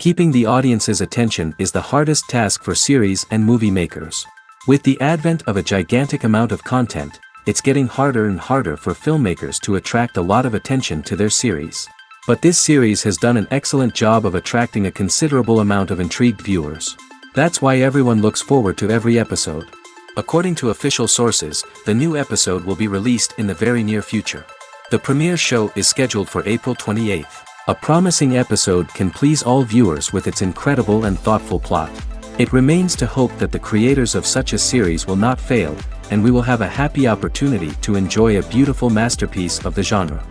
Keeping the audience's attention is the hardest task for series and movie makers. With the advent of a gigantic amount of content, it's getting harder and harder for filmmakers to attract a lot of attention to their series. But this series has done an excellent job of attracting a considerable amount of intrigued viewers. That's why everyone looks forward to every episode. According to official sources, the new episode will be released in the very near future. The premiere show is scheduled for April 28th. A promising episode can please all viewers with its incredible and thoughtful plot. It remains to hope that the creators of such a series will not fail, and we will have a happy opportunity to enjoy a beautiful masterpiece of the genre.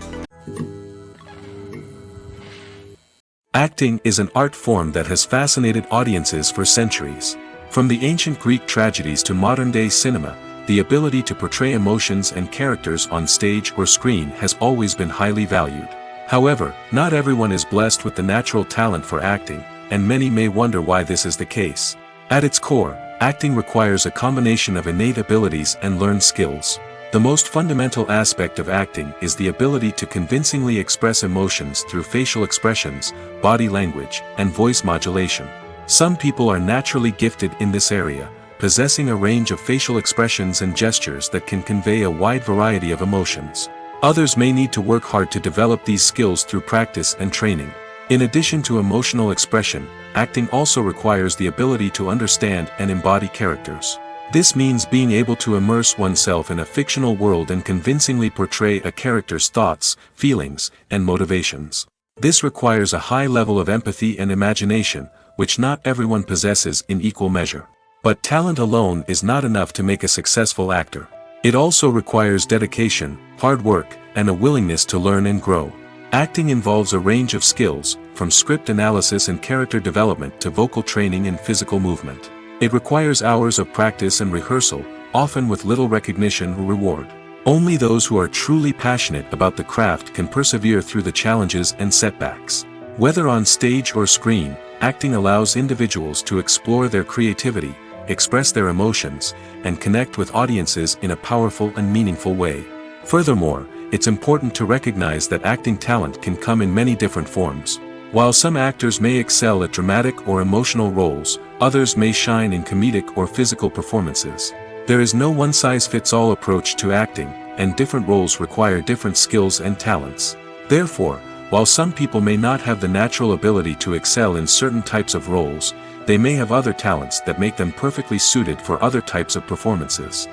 Acting is an art form that has fascinated audiences for centuries. From the ancient Greek tragedies to modern-day cinema, the ability to portray emotions and characters on stage or screen has always been highly valued. However, not everyone is blessed with the natural talent for acting, and many may wonder why this is the case. At its core, acting requires a combination of innate abilities and learned skills. The most fundamental aspect of acting is the ability to convincingly express emotions through facial expressions, body language, and voice modulation. Some people are naturally gifted in this area, possessing a range of facial expressions and gestures that can convey a wide variety of emotions. Others may need to work hard to develop these skills through practice and training. In addition to emotional expression, acting also requires the ability to understand and embody characters. This means being able to immerse oneself in a fictional world and convincingly portray a character's thoughts, feelings, and motivations. This requires a high level of empathy and imagination, which not everyone possesses in equal measure. But talent alone is not enough to make a successful actor. It also requires dedication, hard work, and a willingness to learn and grow. Acting involves a range of skills, from script analysis and character development to vocal training and physical movement. It requires hours of practice and rehearsal, often with little recognition or reward. Only those who are truly passionate about the craft can persevere through the challenges and setbacks. Whether on stage or screen, acting allows individuals to explore their creativity, express their emotions, and connect with audiences in a powerful and meaningful way. Furthermore, it's important to recognize that acting talent can come in many different forms. While some actors may excel at dramatic or emotional roles, others may shine in comedic or physical performances. There is no one-size-fits-all approach to acting, and different roles require different skills and talents. Therefore, while some people may not have the natural ability to excel in certain types of roles, they may have other talents that make them perfectly suited for other types of performances.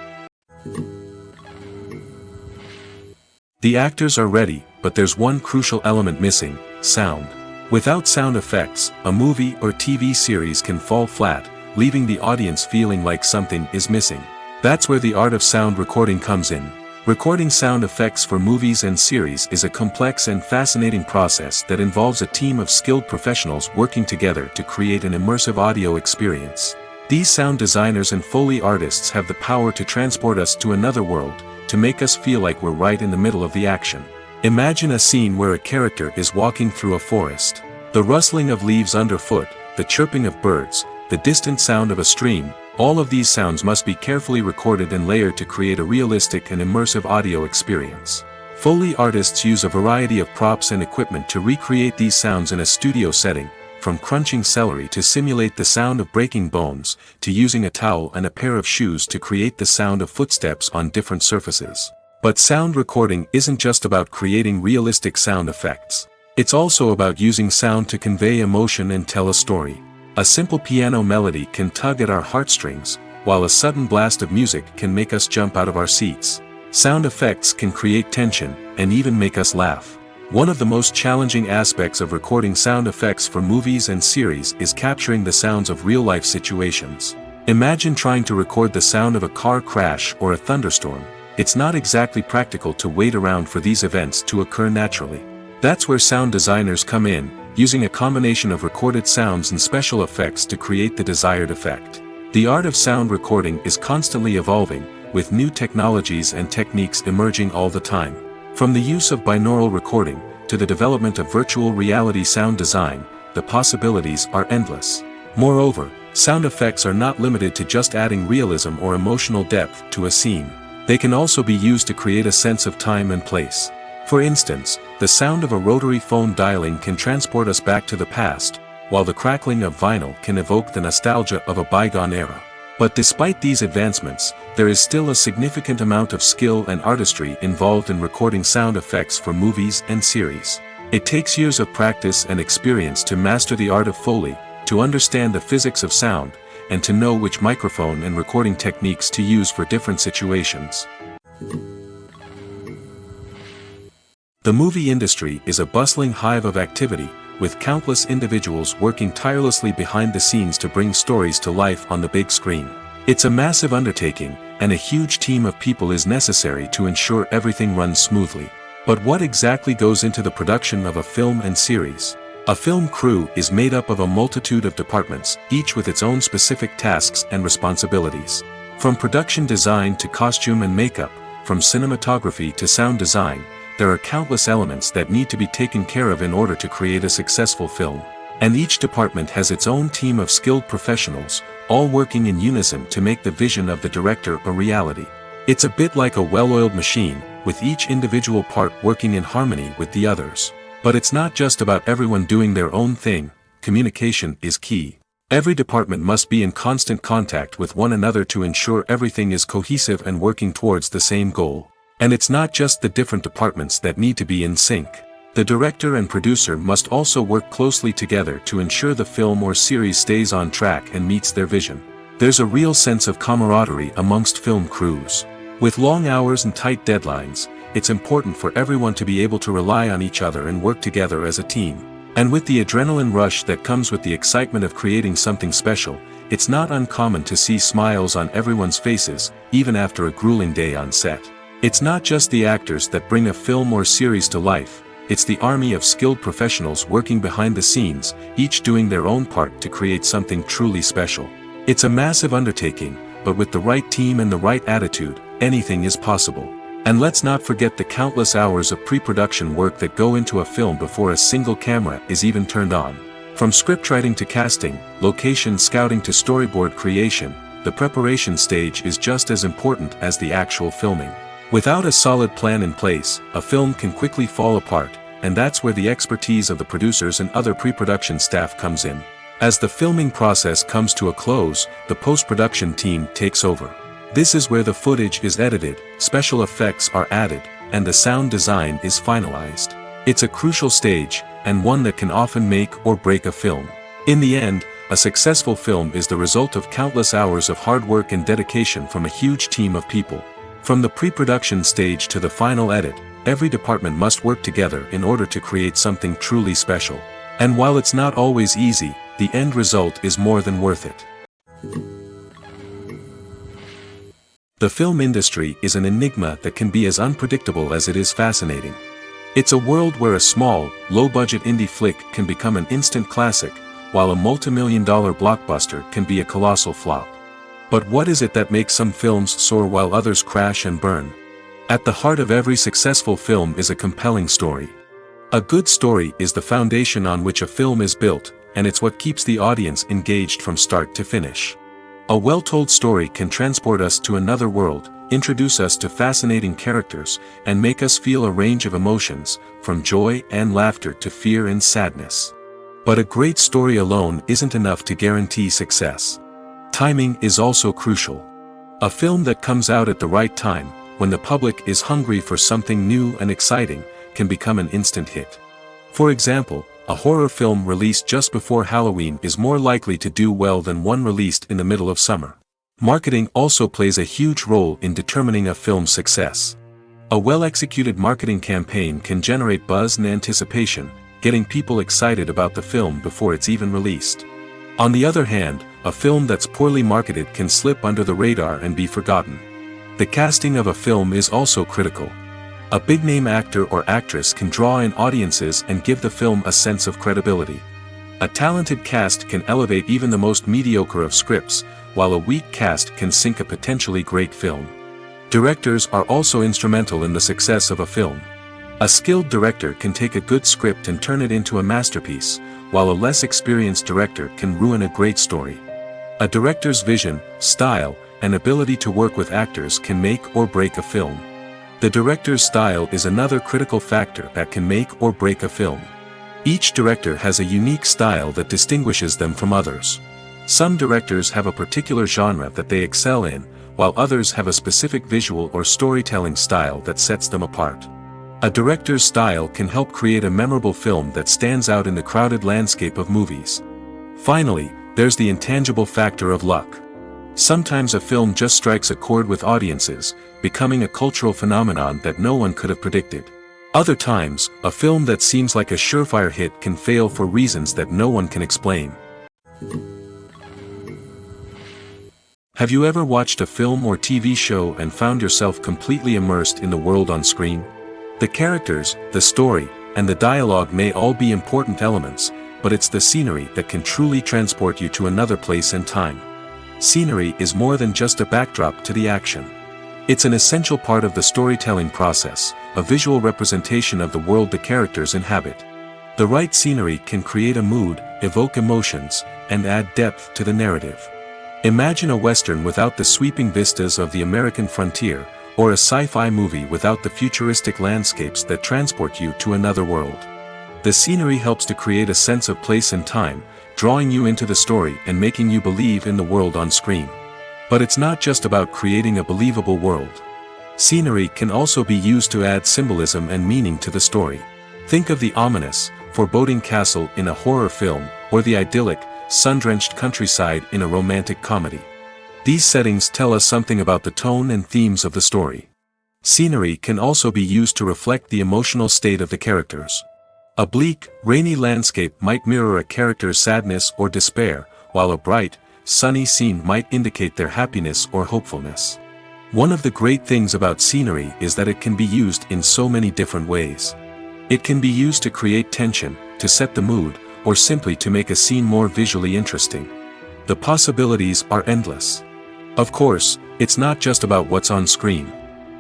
The actors are ready, but there's one crucial element missing: sound. Without sound effects, a movie or TV series can fall flat, leaving the audience feeling like something is missing. That's where the art of sound recording comes in. Recording sound effects for movies and series is a complex and fascinating process that involves a team of skilled professionals working together to create an immersive audio experience. These sound designers and Foley artists have the power to transport us to another world, to make us feel like we're right in the middle of the action. Imagine a scene where a character is walking through a forest. The rustling of leaves underfoot, the chirping of birds, the distant sound of a stream, all of these sounds must be carefully recorded and layered to create a realistic and immersive audio experience. Foley artists use a variety of props and equipment to recreate these sounds in a studio setting, from crunching celery to simulate the sound of breaking bones, to using a towel and a pair of shoes to create the sound of footsteps on different surfaces. But sound recording isn't just about creating realistic sound effects. It's also about using sound to convey emotion and tell a story. A simple piano melody can tug at our heartstrings, while a sudden blast of music can make us jump out of our seats. Sound effects can create tension, and even make us laugh. One of the most challenging aspects of recording sound effects for movies and series is capturing the sounds of real-life situations. Imagine trying to record the sound of a car crash or a thunderstorm. It's not exactly practical to wait around for these events to occur naturally. That's where sound designers come in, using a combination of recorded sounds and special effects to create the desired effect. The art of sound recording is constantly evolving, with new technologies and techniques emerging all the time. From the use of binaural recording, to the development of virtual reality sound design, the possibilities are endless. Moreover, sound effects are not limited to just adding realism or emotional depth to a scene. They can also be used to create a sense of time and place. For instance, the sound of a rotary phone dialing can transport us back to the past, while the crackling of vinyl can evoke the nostalgia of a bygone era. But despite these advancements, there is still a significant amount of skill and artistry involved in recording sound effects for movies and series. It takes years of practice and experience to master the art of Foley, to understand the physics of sound, and to know which microphone and recording techniques to use for different situations. The movie industry is a bustling hive of activity, with countless individuals working tirelessly behind the scenes to bring stories to life on the big screen. It's a massive undertaking, and a huge team of people is necessary to ensure everything runs smoothly. But what exactly goes into the production of a film and series? A film crew is made up of a multitude of departments, each with its own specific tasks and responsibilities. From production design to costume and makeup, from cinematography to sound design, there are countless elements that need to be taken care of in order to create a successful film. And each department has its own team of skilled professionals, all working in unison to make the vision of the director a reality. It's a bit like a well-oiled machine, with each individual part working in harmony with the others. But it's not just about everyone doing their own thing. Communication is key. Every department must be in constant contact with one another to ensure everything is cohesive and working towards the same goal. And it's not just the different departments that need to be in sync. The director and producer must also work closely together to ensure the film or series stays on track and meets their vision. There's a real sense of camaraderie amongst film crews. With long hours and tight deadlines, it's important for everyone to be able to rely on each other and work together as a team. And with the adrenaline rush that comes with the excitement of creating something special, it's not uncommon to see smiles on everyone's faces, even after a grueling day on set. It's not just the actors that bring a film or series to life, it's the army of skilled professionals working behind the scenes, each doing their own part to create something truly special. It's a massive undertaking, but with the right team and the right attitude, anything is possible. And let's not forget the countless hours of pre-production work that go into a film before a single camera is even turned on. From scriptwriting to casting, location scouting to storyboard creation, the preparation stage is just as important as the actual filming. Without a solid plan in place, a film can quickly fall apart, and that's where the expertise of the producers and other pre-production staff comes in. As the filming process comes to a close, the post-production team takes over. This is where the footage is edited, special effects are added, and the sound design is finalized. It's a crucial stage, and one that can often make or break a film. In the end, a successful film is the result of countless hours of hard work and dedication from a huge team of people. From the pre-production stage to the final edit, every department must work together in order to create something truly special. And while it's not always easy, the end result is more than worth it. The film industry is an enigma that can be as unpredictable as it is fascinating. It's a world where a small, low-budget indie flick can become an instant classic, while a multi-million-dollar blockbuster can be a colossal flop. But what is it that makes some films soar while others crash and burn? At the heart of every successful film is a compelling story. A good story is the foundation on which a film is built, and it's what keeps the audience engaged from start to finish. A well-told story can transport us to another world, introduce us to fascinating characters, and make us feel a range of emotions, from joy and laughter to fear and sadness. But a great story alone isn't enough to guarantee success. Timing is also crucial. A film that comes out at the right time, when the public is hungry for something new and exciting, can become an instant hit. For example, a horror film released just before Halloween is more likely to do well than one released in the middle of summer. Marketing also plays a huge role in determining a film's success. A well-executed marketing campaign can generate buzz and anticipation, getting people excited about the film before it's even released. On the other hand, a film that's poorly marketed can slip under the radar and be forgotten. The casting of a film is also critical. A big-name actor or actress can draw in audiences and give the film a sense of credibility. A talented cast can elevate even the most mediocre of scripts, while a weak cast can sink a potentially great film. Directors are also instrumental in the success of a film. A skilled director can take a good script and turn it into a masterpiece, while a less experienced director can ruin a great story. A director's vision, style, and ability to work with actors can make or break a film. The director's style is another critical factor that can make or break a film. Each director has a unique style that distinguishes them from others. Some directors have a particular genre that they excel in, while others have a specific visual or storytelling style that sets them apart. A director's style can help create a memorable film that stands out in the crowded landscape of movies. Finally, there's the intangible factor of luck. Sometimes a film just strikes a chord with audiences, becoming a cultural phenomenon that no one could have predicted. Other times, a film that seems like a surefire hit can fail for reasons that no one can explain. Have you ever watched a film or TV show and found yourself completely immersed in the world on screen? The characters, the story, and the dialogue may all be important elements, but it's the scenery that can truly transport you to another place and time. Scenery is more than just a backdrop to the action. It's an essential part of the storytelling process, a visual representation of the world the characters inhabit. The right scenery can create a mood, evoke emotions, and add depth to the narrative. Imagine a Western without the sweeping vistas of the American frontier, or a sci-fi movie without the futuristic landscapes that transport you to another world. The scenery helps to create a sense of place and time, drawing you into the story and making you believe in the world on screen. But it's not just about creating a believable world. Scenery can also be used to add symbolism and meaning to the story. Think of the ominous, foreboding castle in a horror film, or the idyllic, sun-drenched countryside in a romantic comedy. These settings tell us something about the tone and themes of the story. Scenery can also be used to reflect the emotional state of the characters. A bleak, rainy landscape might mirror a character's sadness or despair, while a bright, sunny scene might indicate their happiness or hopefulness. One of the great things about scenery is that it can be used in so many different ways. It can be used to create tension, to set the mood, or simply to make a scene more visually interesting. The possibilities are endless. Of course, it's not just about what's on screen.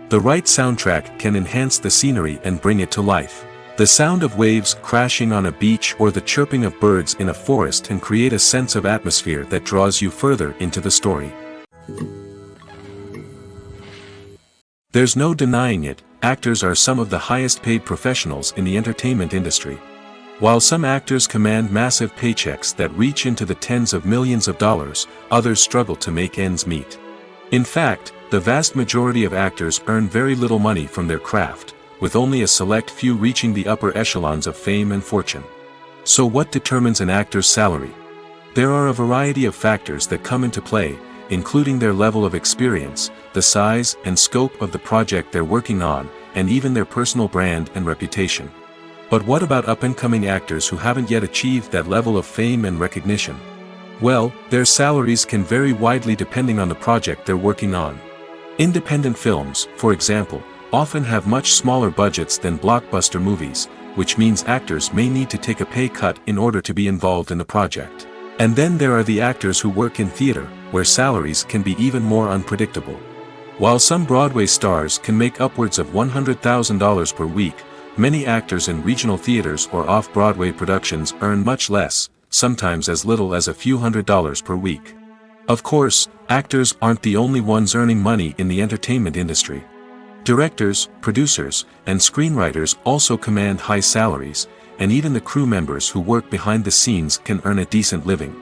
The right soundtrack can enhance the scenery and bring it to life. The sound of waves crashing on a beach or the chirping of birds in a forest can create a sense of atmosphere that draws you further into the story. There's no denying it, actors are some of the highest paid professionals in the entertainment industry. While some actors command massive paychecks that reach into the tens of millions of dollars, others struggle to make ends meet. In fact, the vast majority of actors earn very little money from their craft, with only a select few reaching the upper echelons of fame and fortune. So what determines an actor's salary? There are a variety of factors that come into play, including their level of experience, the size and scope of the project they're working on, and even their personal brand and reputation. But what about up-and-coming actors who haven't yet achieved that level of fame and recognition? Well, their salaries can vary widely depending on the project they're working on. Independent films, for example, often have much smaller budgets than blockbuster movies, which means actors may need to take a pay cut in order to be involved in the project. And then there are the actors who work in theater, where salaries can be even more unpredictable. While some Broadway stars can make upwards of $100,000 per week, many actors in regional theaters or off-Broadway productions earn much less, sometimes as little as a few $100s per week. Of course, actors aren't the only ones earning money in the entertainment industry. Directors, producers, and screenwriters also command high salaries, and even the crew members who work behind the scenes can earn a decent living.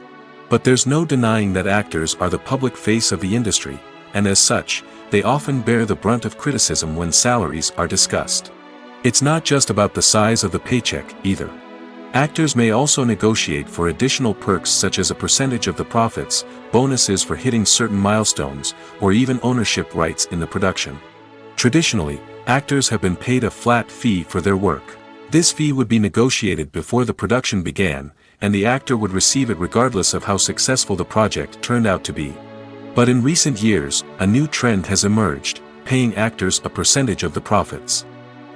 But there's no denying that actors are the public face of the industry, and as such, they often bear the brunt of criticism when salaries are discussed. It's not just about the size of the paycheck, either. Actors may also negotiate for additional perks such as a percentage of the profits, bonuses for hitting certain milestones, or even ownership rights in the production. Traditionally, actors have been paid a flat fee for their work. This fee would be negotiated before the production began, and the actor would receive it regardless of how successful the project turned out to be. But in recent years, a new trend has emerged, paying actors a percentage of the profits.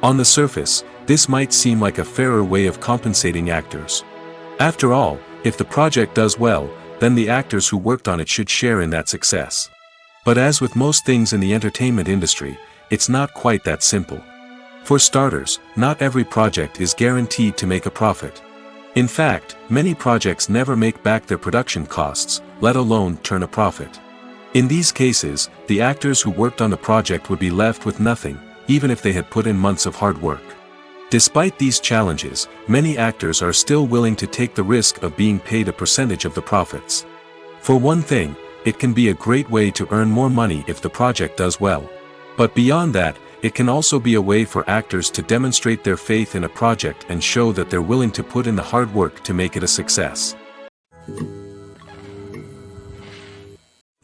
On the surface, this might seem like a fairer way of compensating actors. After all, if the project does well, then the actors who worked on it should share in that success. But as with most things in the entertainment industry, it's not quite that simple. For starters, not every project is guaranteed to make a profit. In fact, many projects never make back their production costs, let alone turn a profit. In these cases, the actors who worked on the project would be left with nothing, even if they had put in months of hard work. Despite these challenges, many actors are still willing to take the risk of being paid a percentage of the profits. For one thing, it can be a great way to earn more money if the project does well. But beyond that, it can also be a way for actors to demonstrate their faith in a project and show that they're willing to put in the hard work to make it a success.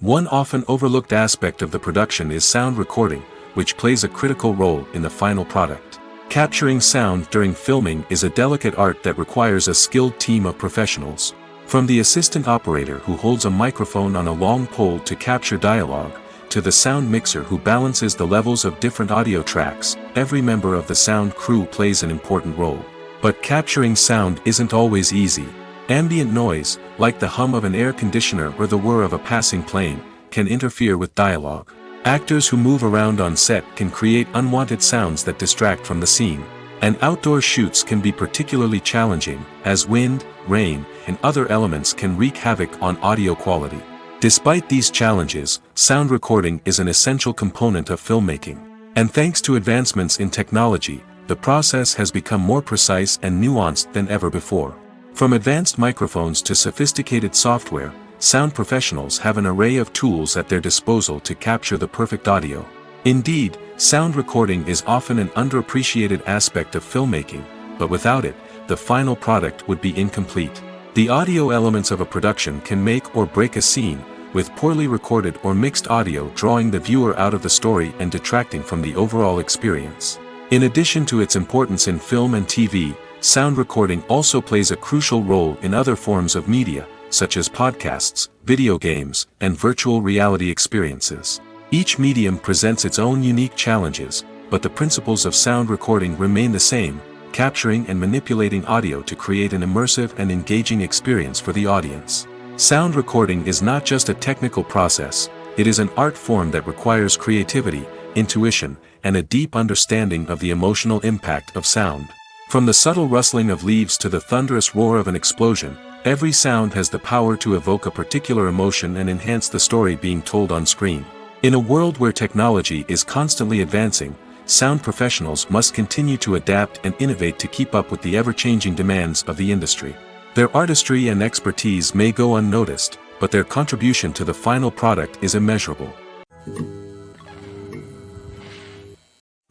One often overlooked aspect of the production is sound recording, which plays a critical role in the final product. Capturing sound during filming is a delicate art that requires a skilled team of professionals. From the assistant operator who holds a microphone on a long pole to capture dialogue, to the sound mixer who balances the levels of different audio tracks, every member of the sound crew plays an important role. But capturing sound isn't always easy. Ambient noise, like the hum of an air conditioner or the whir of a passing plane, can interfere with dialogue. Actors who move around on set can create unwanted sounds that distract from the scene. And outdoor shoots can be particularly challenging, as wind, rain, and other elements can wreak havoc on audio quality. Despite these challenges, sound recording is an essential component of filmmaking. And thanks to advancements in technology, the process has become more precise and nuanced than ever before. From advanced microphones to sophisticated software, sound professionals have an array of tools at their disposal to capture the perfect audio. Indeed, sound recording is often an underappreciated aspect of filmmaking, but without it, the final product would be incomplete. The audio elements of a production can make or break a scene, with poorly recorded or mixed audio drawing the viewer out of the story and detracting from the overall experience. In addition to its importance in film and TV, sound recording also plays a crucial role in other forms of media, such as podcasts, video games, and virtual reality experiences. Each medium presents its own unique challenges, but the principles of sound recording remain the same, capturing and manipulating audio to create an immersive and engaging experience for the audience. Sound recording is not just a technical process, it is an art form that requires creativity, intuition, and a deep understanding of the emotional impact of sound. From the subtle rustling of leaves to the thunderous roar of an explosion, every sound has the power to evoke a particular emotion and enhance the story being told on screen. In a world where technology is constantly advancing, sound professionals must continue to adapt and innovate to keep up with the ever-changing demands of the industry. Their artistry and expertise may go unnoticed, but their contribution to the final product is immeasurable.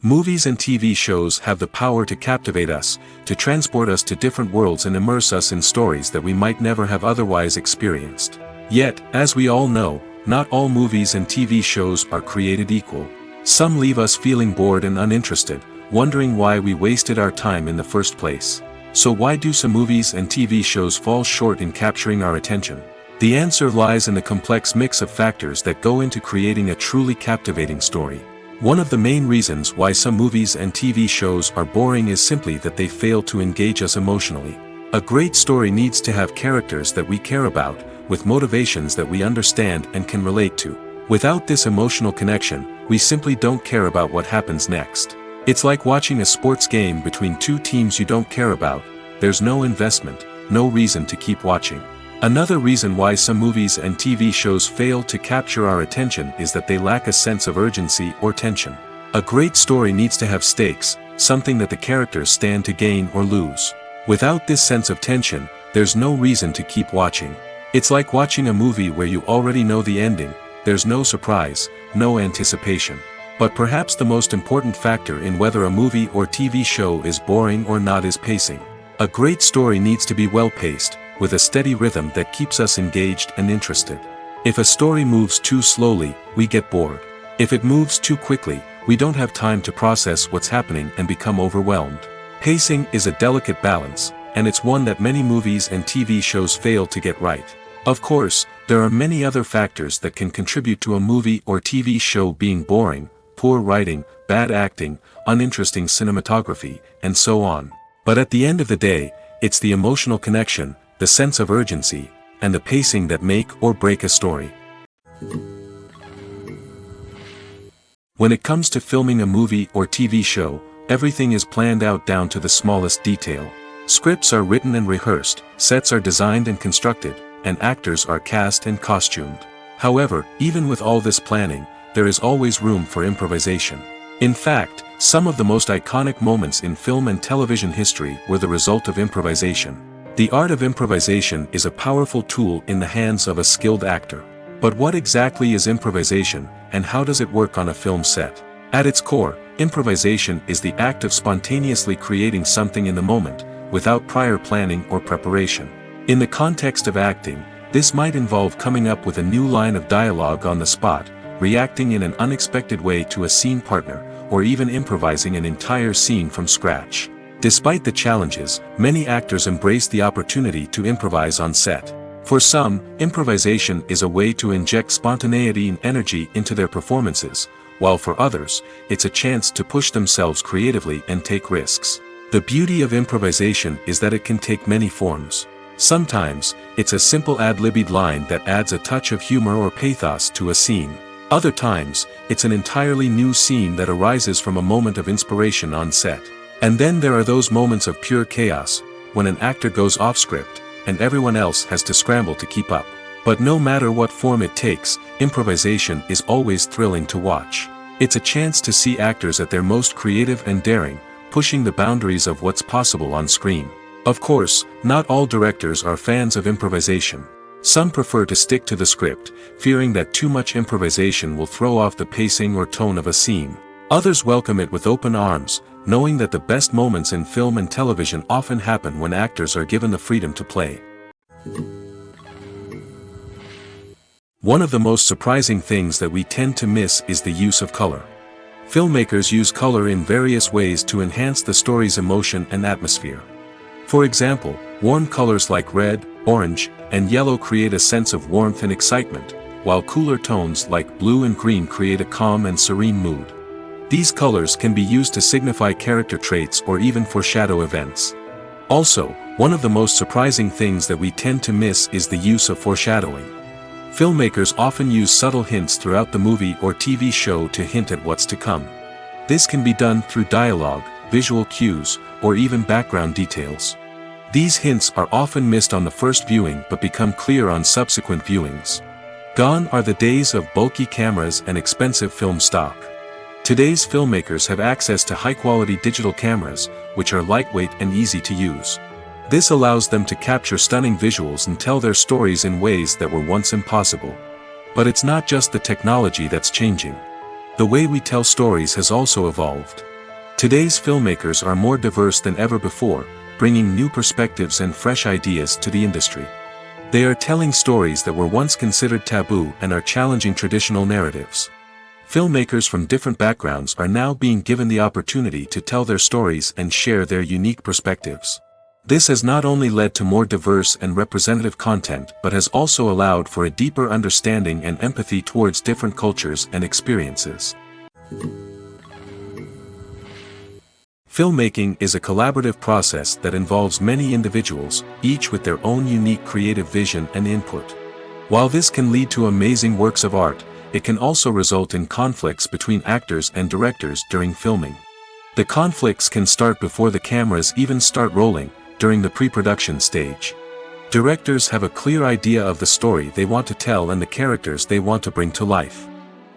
Movies and TV shows have the power to captivate us, to transport us to different worlds and immerse us in stories that we might never have otherwise experienced. Yet, as we all know, not all movies and TV shows are created equal. Some leave us feeling bored and uninterested, wondering why we wasted our time in the first place. So why do some movies and TV shows fall short in capturing our attention? The answer lies in the complex mix of factors that go into creating a truly captivating story. One of the main reasons why some movies and TV shows are boring is simply that they fail to engage us emotionally. A great story needs to have characters that we care about, with motivations that we understand and can relate to. Without this emotional connection, we simply don't care about what happens next. It's like watching a sports game between two teams you don't care about. There's no investment, no reason to keep watching. Another reason why some movies and TV shows fail to capture our attention is that they lack a sense of urgency or tension. A great story needs to have stakes, something that the characters stand to gain or lose. Without this sense of tension, there's no reason to keep watching. It's like watching a movie where you already know the ending, there's no surprise, no anticipation. But perhaps the most important factor in whether a movie or TV show is boring or not is pacing. A great story needs to be well-paced, with a steady rhythm that keeps us engaged and interested. If a story moves too slowly, we get bored. If it moves too quickly, we don't have time to process what's happening and become overwhelmed. Pacing is a delicate balance, and it's one that many movies and TV shows fail to get right. Of course, there are many other factors that can contribute to a movie or TV show being boring: poor writing, bad acting, uninteresting cinematography, and so on. But at the end of the day, it's the emotional connection, the sense of urgency, and the pacing that make or break a story. When it comes to filming a movie or TV show, everything is planned out down to the smallest detail. Scripts are written and rehearsed, sets are designed and constructed, and actors are cast and costumed. However, even with all this planning, there is always room for improvisation. In fact, some of the most iconic moments in film and television history were the result of improvisation. The art of improvisation is a powerful tool in the hands of a skilled actor. But what exactly is improvisation, and how does it work on a film set? At its core, improvisation is the act of spontaneously creating something in the moment, without prior planning or preparation. In the context of acting, this might involve coming up with a new line of dialogue on the spot, reacting in an unexpected way to a scene partner, or even improvising an entire scene from scratch. Despite the challenges, many actors embrace the opportunity to improvise on set. For some, improvisation is a way to inject spontaneity and energy into their performances, while for others, it's a chance to push themselves creatively and take risks. The beauty of improvisation is that it can take many forms. Sometimes, it's a simple ad-libbed line that adds a touch of humor or pathos to a scene. Other times, it's an entirely new scene that arises from a moment of inspiration on set. And then there are those moments of pure chaos, when an actor goes off script, and everyone else has to scramble to keep up. But no matter what form it takes, improvisation is always thrilling to watch. It's a chance to see actors at their most creative and daring, pushing the boundaries of what's possible on screen. Of course, not all directors are fans of improvisation. Some prefer to stick to the script, fearing that too much improvisation will throw off the pacing or tone of a scene. Others welcome it with open arms, knowing that the best moments in film and television often happen when actors are given the freedom to play. One of the most surprising things that we tend to miss is the use of color. Filmmakers use color in various ways to enhance the story's emotion and atmosphere. For example, warm colors like red, orange, and yellow create a sense of warmth and excitement, while cooler tones like blue and green create a calm and serene mood. These colors can be used to signify character traits or even foreshadow events. Also, one of the most surprising things that we tend to miss is the use of foreshadowing. Filmmakers often use subtle hints throughout the movie or TV show to hint at what's to come. This can be done through dialogue, visual cues, or even background details. These hints are often missed on the first viewing but become clear on subsequent viewings. Gone are the days of bulky cameras and expensive film stock. Today's filmmakers have access to high-quality digital cameras, which are lightweight and easy to use. This allows them to capture stunning visuals and tell their stories in ways that were once impossible. But it's not just the technology that's changing. The way we tell stories has also evolved. Today's filmmakers are more diverse than ever before, bringing new perspectives and fresh ideas to the industry. They are telling stories that were once considered taboo and are challenging traditional narratives. Filmmakers from different backgrounds are now being given the opportunity to tell their stories and share their unique perspectives. This has not only led to more diverse and representative content but has also allowed for a deeper understanding and empathy towards different cultures and experiences. Filmmaking is a collaborative process that involves many individuals, each with their own unique creative vision and input. While this can lead to amazing works of art, it can also result in conflicts between actors and directors during filming. The conflicts can start before the cameras even start rolling, during the pre-production stage. Directors have a clear idea of the story they want to tell and the characters they want to bring to life.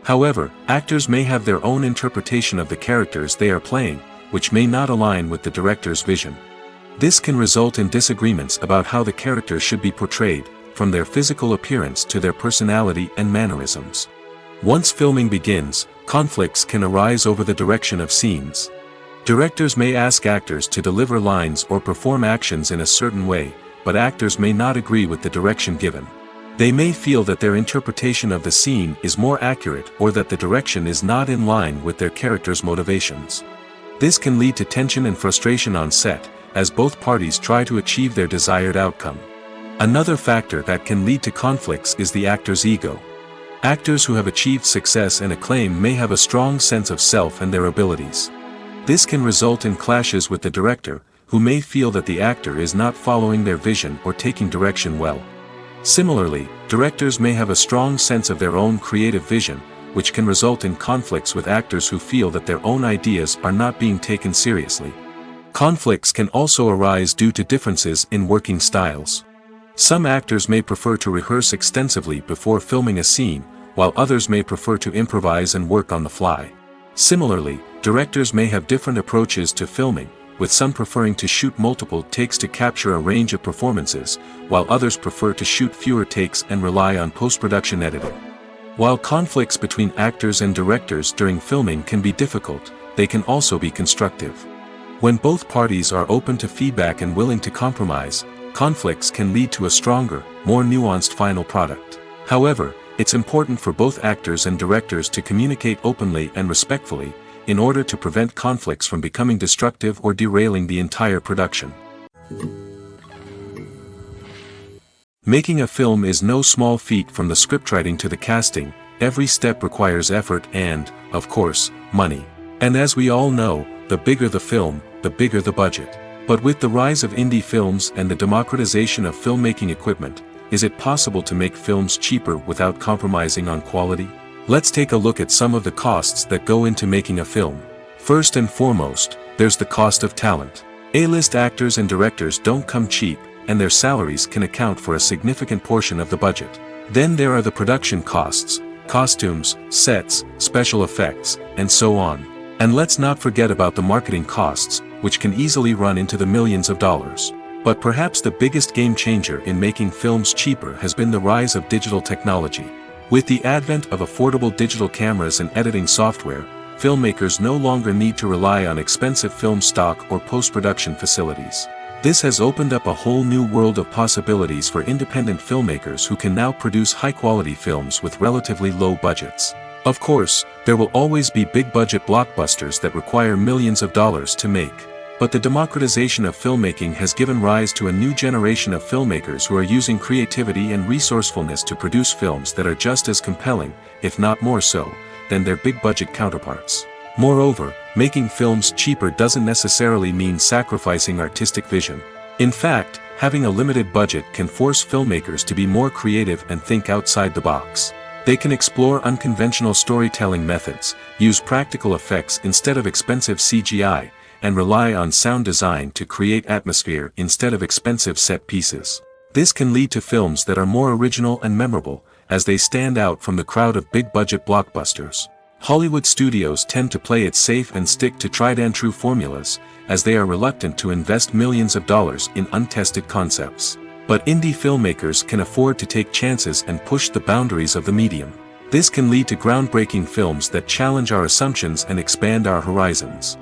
However, actors may have their own interpretation of the characters they are playing, which may not align with the director's vision. This can result in disagreements about how the characters should be portrayed, from their physical appearance to their personality and mannerisms. Once filming begins, conflicts can arise over the direction of scenes. Directors may ask actors to deliver lines or perform actions in a certain way, but actors may not agree with the direction given. They may feel that their interpretation of the scene is more accurate or that the direction is not in line with their character's motivations. This can lead to tension and frustration on set, as both parties try to achieve their desired outcome. Another factor that can lead to conflicts is the actor's ego. Actors who have achieved success and acclaim may have a strong sense of self and their abilities. This can result in clashes with the director, who may feel that the actor is not following their vision or taking direction well. Similarly, directors may have a strong sense of their own creative vision, which can result in conflicts with actors who feel that their own ideas are not being taken seriously. Conflicts can also arise due to differences in working styles. Some actors may prefer to rehearse extensively before filming a scene, while others may prefer to improvise and work on the fly. Similarly, directors may have different approaches to filming, with some preferring to shoot multiple takes to capture a range of performances, while others prefer to shoot fewer takes and rely on post-production editing. While conflicts between actors and directors during filming can be difficult, they can also be constructive. When both parties are open to feedback and willing to compromise, conflicts can lead to a stronger, more nuanced final product. However, it's important for both actors and directors to communicate openly and respectfully, in order to prevent conflicts from becoming destructive or derailing the entire production. Making a film is no small feat. From the scriptwriting to the casting, every step requires effort and, of course, money. And as we all know, the bigger the film, the bigger the budget. But with the rise of indie films and the democratization of filmmaking equipment, is it possible to make films cheaper without compromising on quality? Let's take a look at some of the costs that go into making a film. First and foremost, there's the cost of talent. A-list actors and directors don't come cheap, and their salaries can account for a significant portion of the budget. Then there are the production costs, costumes, sets, special effects, and so on. And let's not forget about the marketing costs, which can easily run into the millions of dollars. But perhaps the biggest game changer in making films cheaper has been the rise of digital technology. With the advent of affordable digital cameras and editing software, filmmakers no longer need to rely on expensive film stock or post-production facilities. This has opened up a whole new world of possibilities for independent filmmakers who can now produce high-quality films with relatively low budgets. Of course, there will always be big-budget blockbusters that require millions of dollars to make. But the democratization of filmmaking has given rise to a new generation of filmmakers who are using creativity and resourcefulness to produce films that are just as compelling, if not more so, than their big-budget counterparts. Moreover, making films cheaper doesn't necessarily mean sacrificing artistic vision. In fact, having a limited budget can force filmmakers to be more creative and think outside the box. They can explore unconventional storytelling methods, use practical effects instead of expensive CGI, and rely on sound design to create atmosphere instead of expensive set pieces. This can lead to films that are more original and memorable, as they stand out from the crowd of big-budget blockbusters. Hollywood studios tend to play it safe and stick to tried-and-true formulas, as they are reluctant to invest millions of dollars in untested concepts. But indie filmmakers can afford to take chances and push the boundaries of the medium. This can lead to groundbreaking films that challenge our assumptions and expand our horizons.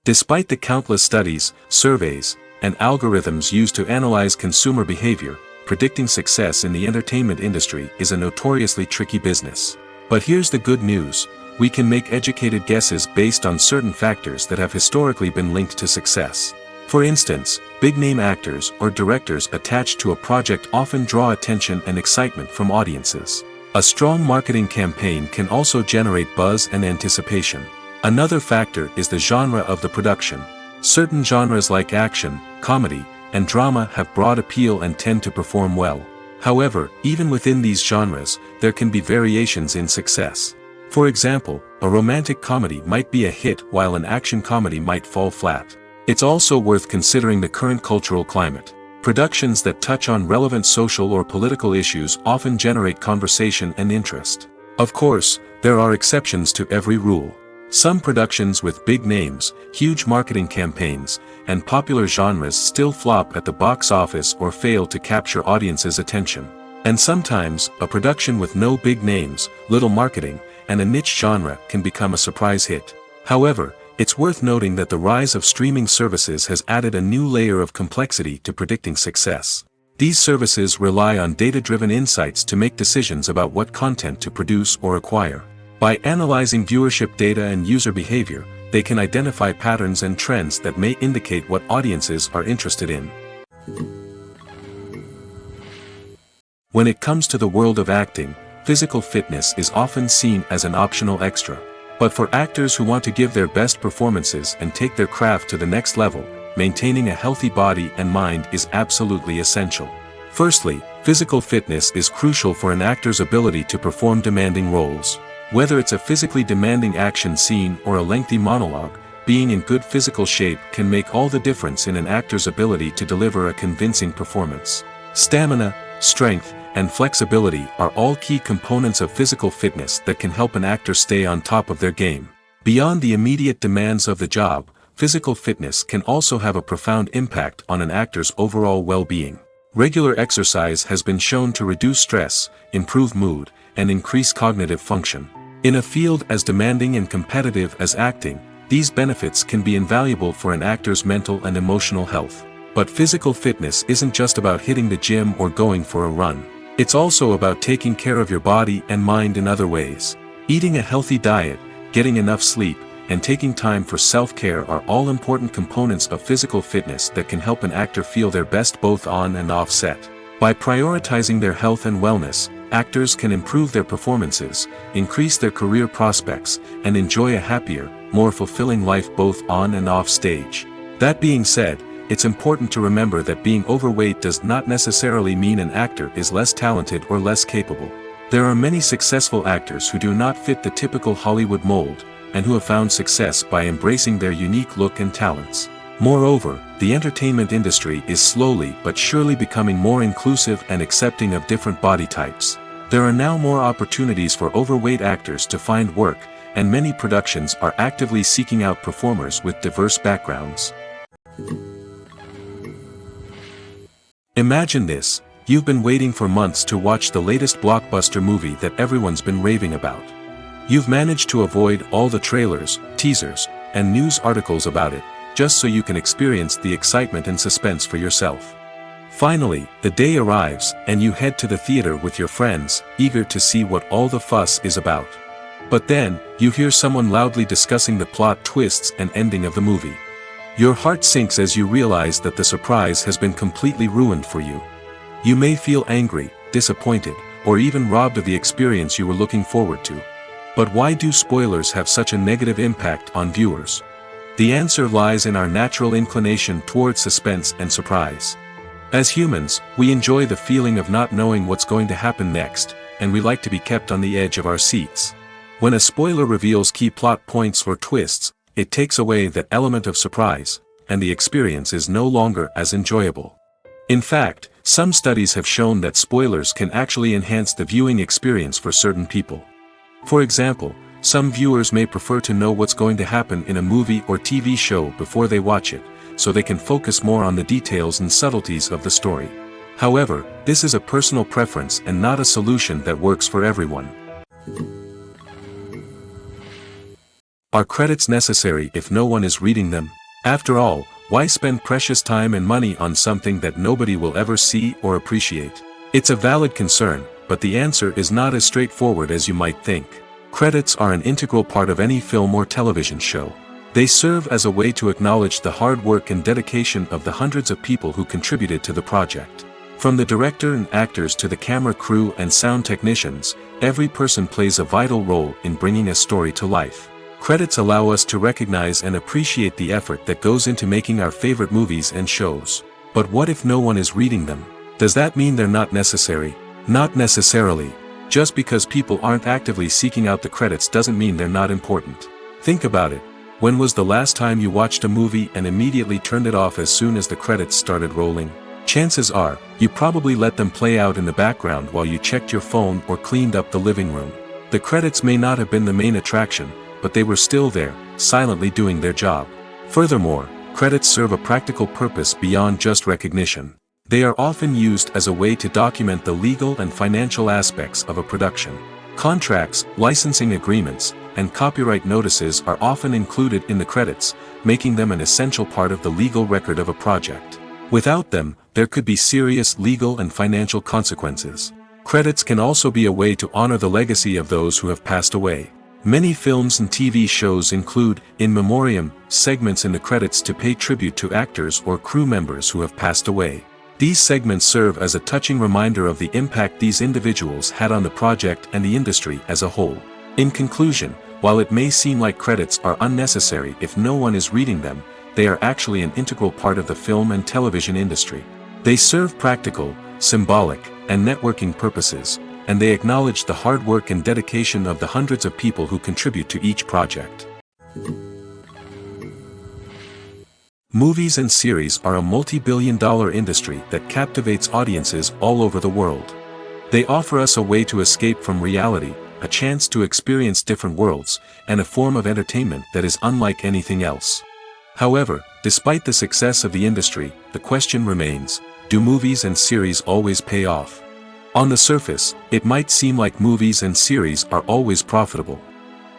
Despite the countless studies, surveys, and algorithms used to analyze consumer behavior, predicting success in the entertainment industry is a notoriously tricky business. But here's the good news: we can make educated guesses based on certain factors that have historically been linked to success. For instance, big-name actors or directors attached to a project often draw attention and excitement from audiences. A strong marketing campaign can also generate buzz and anticipation. Another factor is the genre of the production. Certain genres like action, comedy, and drama have broad appeal and tend to perform well. However, even within these genres, there can be variations in success. For example, a romantic comedy might be a hit while an action comedy might fall flat. It's also worth considering the current cultural climate. Productions that touch on relevant social or political issues often generate conversation and interest. Of course, there are exceptions to every rule. Some productions with big names, huge marketing campaigns, and popular genres still flop at the box office or fail to capture audiences' attention. And sometimes, a production with no big names, little marketing, and a niche genre can become a surprise hit. However, it's worth noting that the rise of streaming services has added a new layer of complexity to predicting success. These services rely on data-driven insights to make decisions about what content to produce or acquire. By analyzing viewership data and user behavior, they can identify patterns and trends that may indicate what audiences are interested in. When it comes to the world of acting, physical fitness is often seen as an optional extra. But for actors who want to give their best performances and take their craft to the next level, maintaining a healthy body and mind is absolutely essential. Firstly, physical fitness is crucial for an actor's ability to perform demanding roles. Whether it's a physically demanding action scene or a lengthy monologue, being in good physical shape can make all the difference in an actor's ability to deliver a convincing performance. Stamina, strength, and flexibility are all key components of physical fitness that can help an actor stay on top of their game. Beyond the immediate demands of the job, physical fitness can also have a profound impact on an actor's overall well-being. Regular exercise has been shown to reduce stress, improve mood, and increase cognitive function. In a field as demanding and competitive as acting, these benefits can be invaluable for an actor's mental and emotional health. But physical fitness isn't just about hitting the gym or going for a run. It's also about taking care of your body and mind in other ways. Eating a healthy diet, getting enough sleep, and taking time for self-care are all important components of physical fitness that can help an actor feel their best both on and off set. By prioritizing their health and wellness, actors can improve their performances, increase their career prospects, and enjoy a happier, more fulfilling life both on and off stage. That being said, it's important to remember that being overweight does not necessarily mean an actor is less talented or less capable. There are many successful actors who do not fit the typical Hollywood mold, and who have found success by embracing their unique look and talents. Moreover, the entertainment industry is slowly but surely becoming more inclusive and accepting of different body types. There are now more opportunities for overweight actors to find work, and many productions are actively seeking out performers with diverse backgrounds. Imagine this: you've been waiting for months to watch the latest blockbuster movie that everyone's been raving about. You've managed to avoid all the trailers, teasers, and news articles about it, just so you can experience the excitement and suspense for yourself. Finally, the day arrives, and you head to the theater with your friends, eager to see what all the fuss is about. But then, you hear someone loudly discussing the plot twists and ending of the movie. Your heart sinks as you realize that the surprise has been completely ruined for you. You may feel angry, disappointed, or even robbed of the experience you were looking forward to. But why do spoilers have such a negative impact on viewers? The answer lies in our natural inclination toward suspense and surprise. As humans, we enjoy the feeling of not knowing what's going to happen next, and we like to be kept on the edge of our seats. When a spoiler reveals key plot points or twists, it takes away that element of surprise, and the experience is no longer as enjoyable. In fact, some studies have shown that spoilers can actually enhance the viewing experience for certain people. For example, some viewers may prefer to know what's going to happen in a movie or TV show before they watch it, so they can focus more on the details and subtleties of the story. However, this is a personal preference and not a solution that works for everyone. Are credits necessary if no one is reading them? After all, why spend precious time and money on something that nobody will ever see or appreciate? It's a valid concern, but the answer is not as straightforward as you might think. Credits are an integral part of any film or television show. They serve as a way to acknowledge the hard work and dedication of the hundreds of people who contributed to the project. From the director and actors to the camera crew and sound technicians, every person plays a vital role in bringing a story to life. Credits allow us to recognize and appreciate the effort that goes into making our favorite movies and shows. But what if no one is reading them? Does that mean they're not necessary? Not necessarily. Just because people aren't actively seeking out the credits doesn't mean they're not important. Think about it. When was the last time you watched a movie and immediately turned it off as soon as the credits started rolling? Chances are, you probably let them play out in the background while you checked your phone or cleaned up the living room. The credits may not have been the main attraction, but they were still there, silently doing their job. Furthermore, credits serve a practical purpose beyond just recognition. They are often used as a way to document the legal and financial aspects of a production. Contracts, licensing agreements, and copyright notices are often included in the credits, making them an essential part of the legal record of a project. Without them, there could be serious legal and financial consequences. Credits can also be a way to honor the legacy of those who have passed away. Many films and TV shows include, in memoriam, segments in the credits to pay tribute to actors or crew members who have passed away. These segments serve as a touching reminder of the impact these individuals had on the project and the industry as a whole. In conclusion, while it may seem like credits are unnecessary if no one is reading them, they are actually an integral part of the film and television industry. They serve practical, symbolic, and networking purposes, and they acknowledge the hard work and dedication of the hundreds of people who contribute to each project. Movies and series are a multi-billion-dollar industry that captivates audiences all over the world. They offer us a way to escape from reality, a chance to experience different worlds, and a form of entertainment that is unlike anything else. However, despite the success of the industry, the question remains, do movies and series always pay off? On the surface, it might seem like movies and series are always profitable.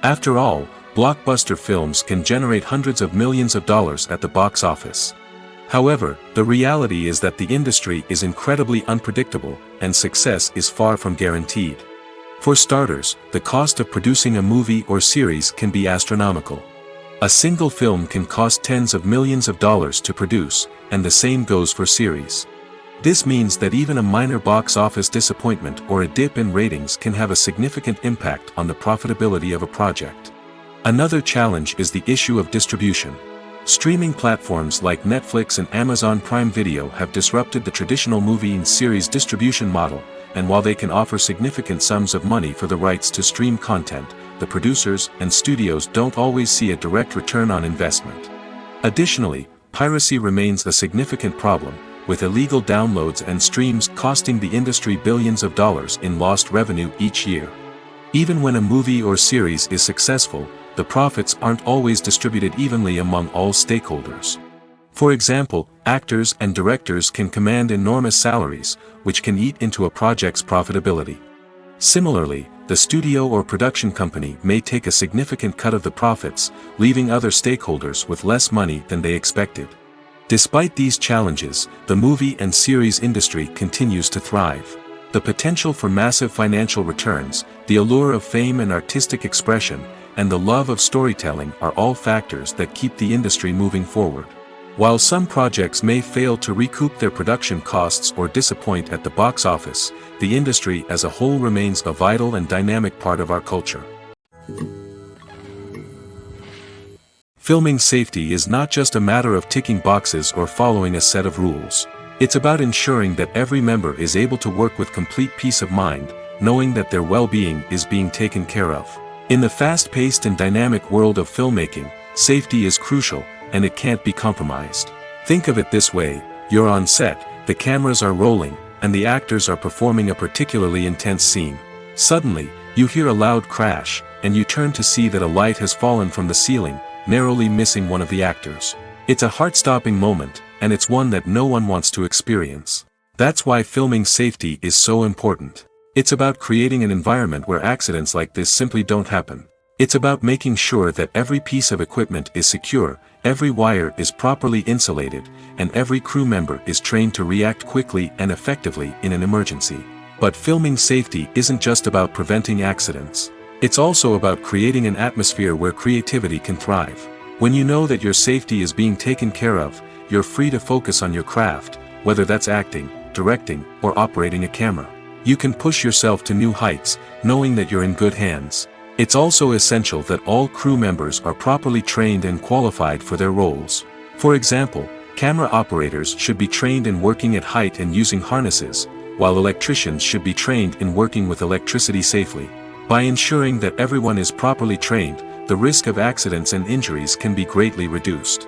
After all, blockbuster films can generate hundreds of millions of dollars at the box office. However, the reality is that the industry is incredibly unpredictable, and success is far from guaranteed. For starters, the cost of producing a movie or series can be astronomical. A single film can cost tens of millions of dollars to produce, and the same goes for series. This means that even a minor box office disappointment or a dip in ratings can have a significant impact on the profitability of a project. Another challenge is the issue of distribution. Streaming platforms like Netflix and Amazon Prime Video have disrupted the traditional movie and series distribution model, and while they can offer significant sums of money for the rights to stream content, the producers and studios don't always see a direct return on investment. Additionally, piracy remains a significant problem, with illegal downloads and streams costing the industry billions of dollars in lost revenue each year. Even when a movie or series is successful, the profits aren't always distributed evenly among all stakeholders. For example, actors and directors can command enormous salaries, which can eat into a project's profitability. Similarly, the studio or production company may take a significant cut of the profits, leaving other stakeholders with less money than they expected. Despite these challenges, the movie and series industry continues to thrive. The potential for massive financial returns, the allure of fame and artistic expression, and the love of storytelling are all factors that keep the industry moving forward. While some projects may fail to recoup their production costs or disappoint at the box office, the industry as a whole remains a vital and dynamic part of our culture. Filming safety is not just a matter of ticking boxes or following a set of rules. It's about ensuring that every member is able to work with complete peace of mind, knowing that their well-being is being taken care of. In the fast-paced and dynamic world of filmmaking, safety is crucial, and it can't be compromised. Think of it this way, you're on set, the cameras are rolling, and the actors are performing a particularly intense scene. Suddenly, you hear a loud crash, and you turn to see that a light has fallen from the ceiling, narrowly missing one of the actors. It's a heart-stopping moment, and it's one that no one wants to experience. That's why filming safety is so important. It's about creating an environment where accidents like this simply don't happen. It's about making sure that every piece of equipment is secure, every wire is properly insulated, and every crew member is trained to react quickly and effectively in an emergency. But filming safety isn't just about preventing accidents. It's also about creating an atmosphere where creativity can thrive. When you know that your safety is being taken care of, you're free to focus on your craft, whether that's acting, directing, or operating a camera. You can push yourself to new heights, knowing that you're in good hands. It's also essential that all crew members are properly trained and qualified for their roles. For example, camera operators should be trained in working at height and using harnesses, while electricians should be trained in working with electricity safely. By ensuring that everyone is properly trained, the risk of accidents and injuries can be greatly reduced.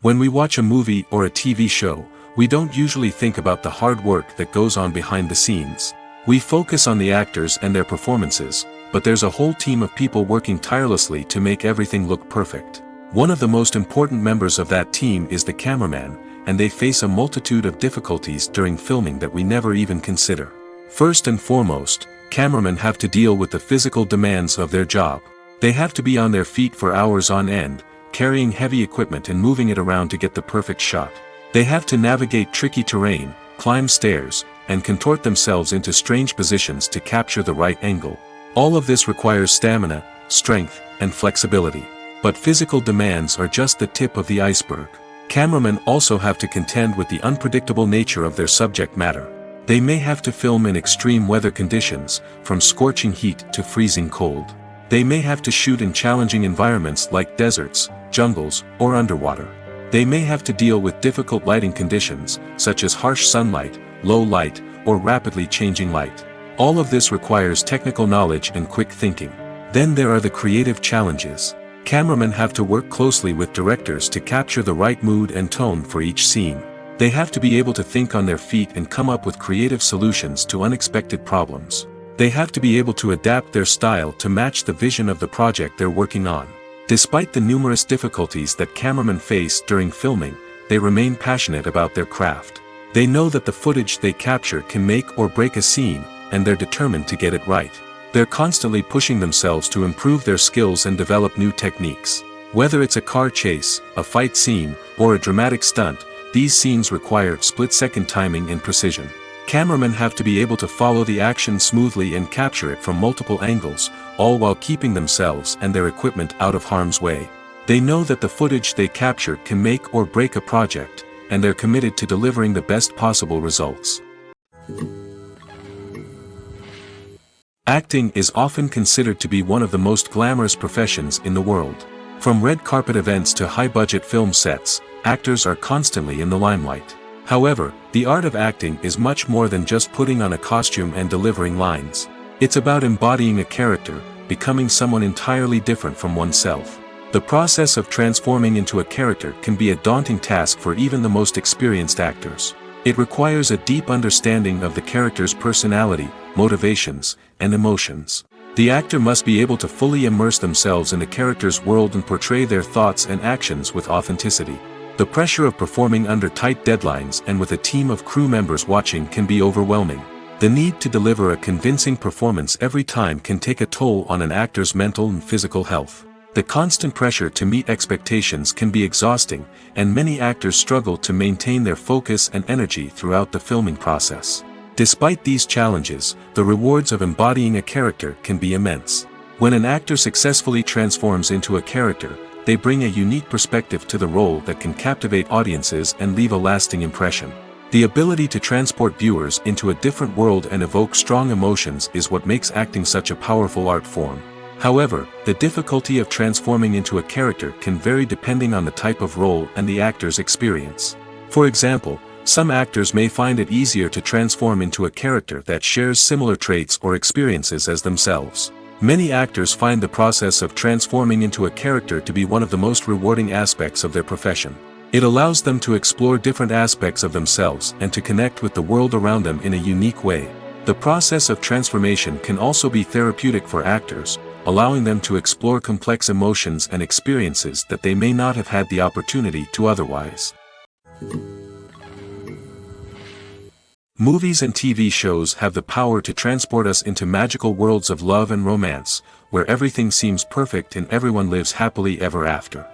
When we watch a movie or a TV show, we don't usually think about the hard work that goes on behind the scenes. We focus on the actors and their performances, but there's a whole team of people working tirelessly to make everything look perfect. One of the most important members of that team is the cameraman, and they face a multitude of difficulties during filming that we never even consider. First and foremost, cameramen have to deal with the physical demands of their job. They have to be on their feet for hours on end, carrying heavy equipment and moving it around to get the perfect shot. They have to navigate tricky terrain, climb stairs, and contort themselves into strange positions to capture the right angle. All of this requires stamina, strength, and flexibility. But physical demands are just the tip of the iceberg. Cameramen also have to contend with the unpredictable nature of their subject matter. They may have to film in extreme weather conditions, from scorching heat to freezing cold. They may have to shoot in challenging environments like deserts, jungles, or underwater. They may have to deal with difficult lighting conditions, such as harsh sunlight, low light, or rapidly changing light. All of this requires technical knowledge and quick thinking. Then there are the creative challenges. Cameramen have to work closely with directors to capture the right mood and tone for each scene. They have to be able to think on their feet and come up with creative solutions to unexpected problems. They have to be able to adapt their style to match the vision of the project they're working on. Despite the numerous difficulties that cameramen face during filming, they remain passionate about their craft. They know that the footage they capture can make or break a scene, and they're determined to get it right. They're constantly pushing themselves to improve their skills and develop new techniques. Whether it's a car chase, a fight scene, or a dramatic stunt, these scenes require split-second timing and precision. Cameramen have to be able to follow the action smoothly and capture it from multiple angles, all while keeping themselves and their equipment out of harm's way. They know that the footage they capture can make or break a project, and they're committed to delivering the best possible results. Acting is often considered to be one of the most glamorous professions in the world. From red carpet events to high-budget film sets, actors are constantly in the limelight. However, the art of acting is much more than just putting on a costume and delivering lines. It's about embodying a character, becoming someone entirely different from oneself. The process of transforming into a character can be a daunting task for even the most experienced actors. It requires a deep understanding of the character's personality, motivations, and emotions. The actor must be able to fully immerse themselves in the character's world and portray their thoughts and actions with authenticity. The pressure of performing under tight deadlines and with a team of crew members watching can be overwhelming. The need to deliver a convincing performance every time can take a toll on an actor's mental and physical health. The constant pressure to meet expectations can be exhausting, and many actors struggle to maintain their focus and energy throughout the filming process. Despite these challenges, the rewards of embodying a character can be immense. When an actor successfully transforms into a character, they bring a unique perspective to the role that can captivate audiences and leave a lasting impression. The ability to transport viewers into a different world and evoke strong emotions is what makes acting such a powerful art form. However, the difficulty of transforming into a character can vary depending on the type of role and the actor's experience. For example, some actors may find it easier to transform into a character that shares similar traits or experiences as themselves. Many actors find the process of transforming into a character to be one of the most rewarding aspects of their profession. It allows them to explore different aspects of themselves and to connect with the world around them in a unique way. The process of transformation can also be therapeutic for actors, allowing them to explore complex emotions and experiences that they may not have had the opportunity to otherwise. Movies and TV shows have the power to transport us into magical worlds of love and romance, where everything seems perfect and everyone lives happily ever after.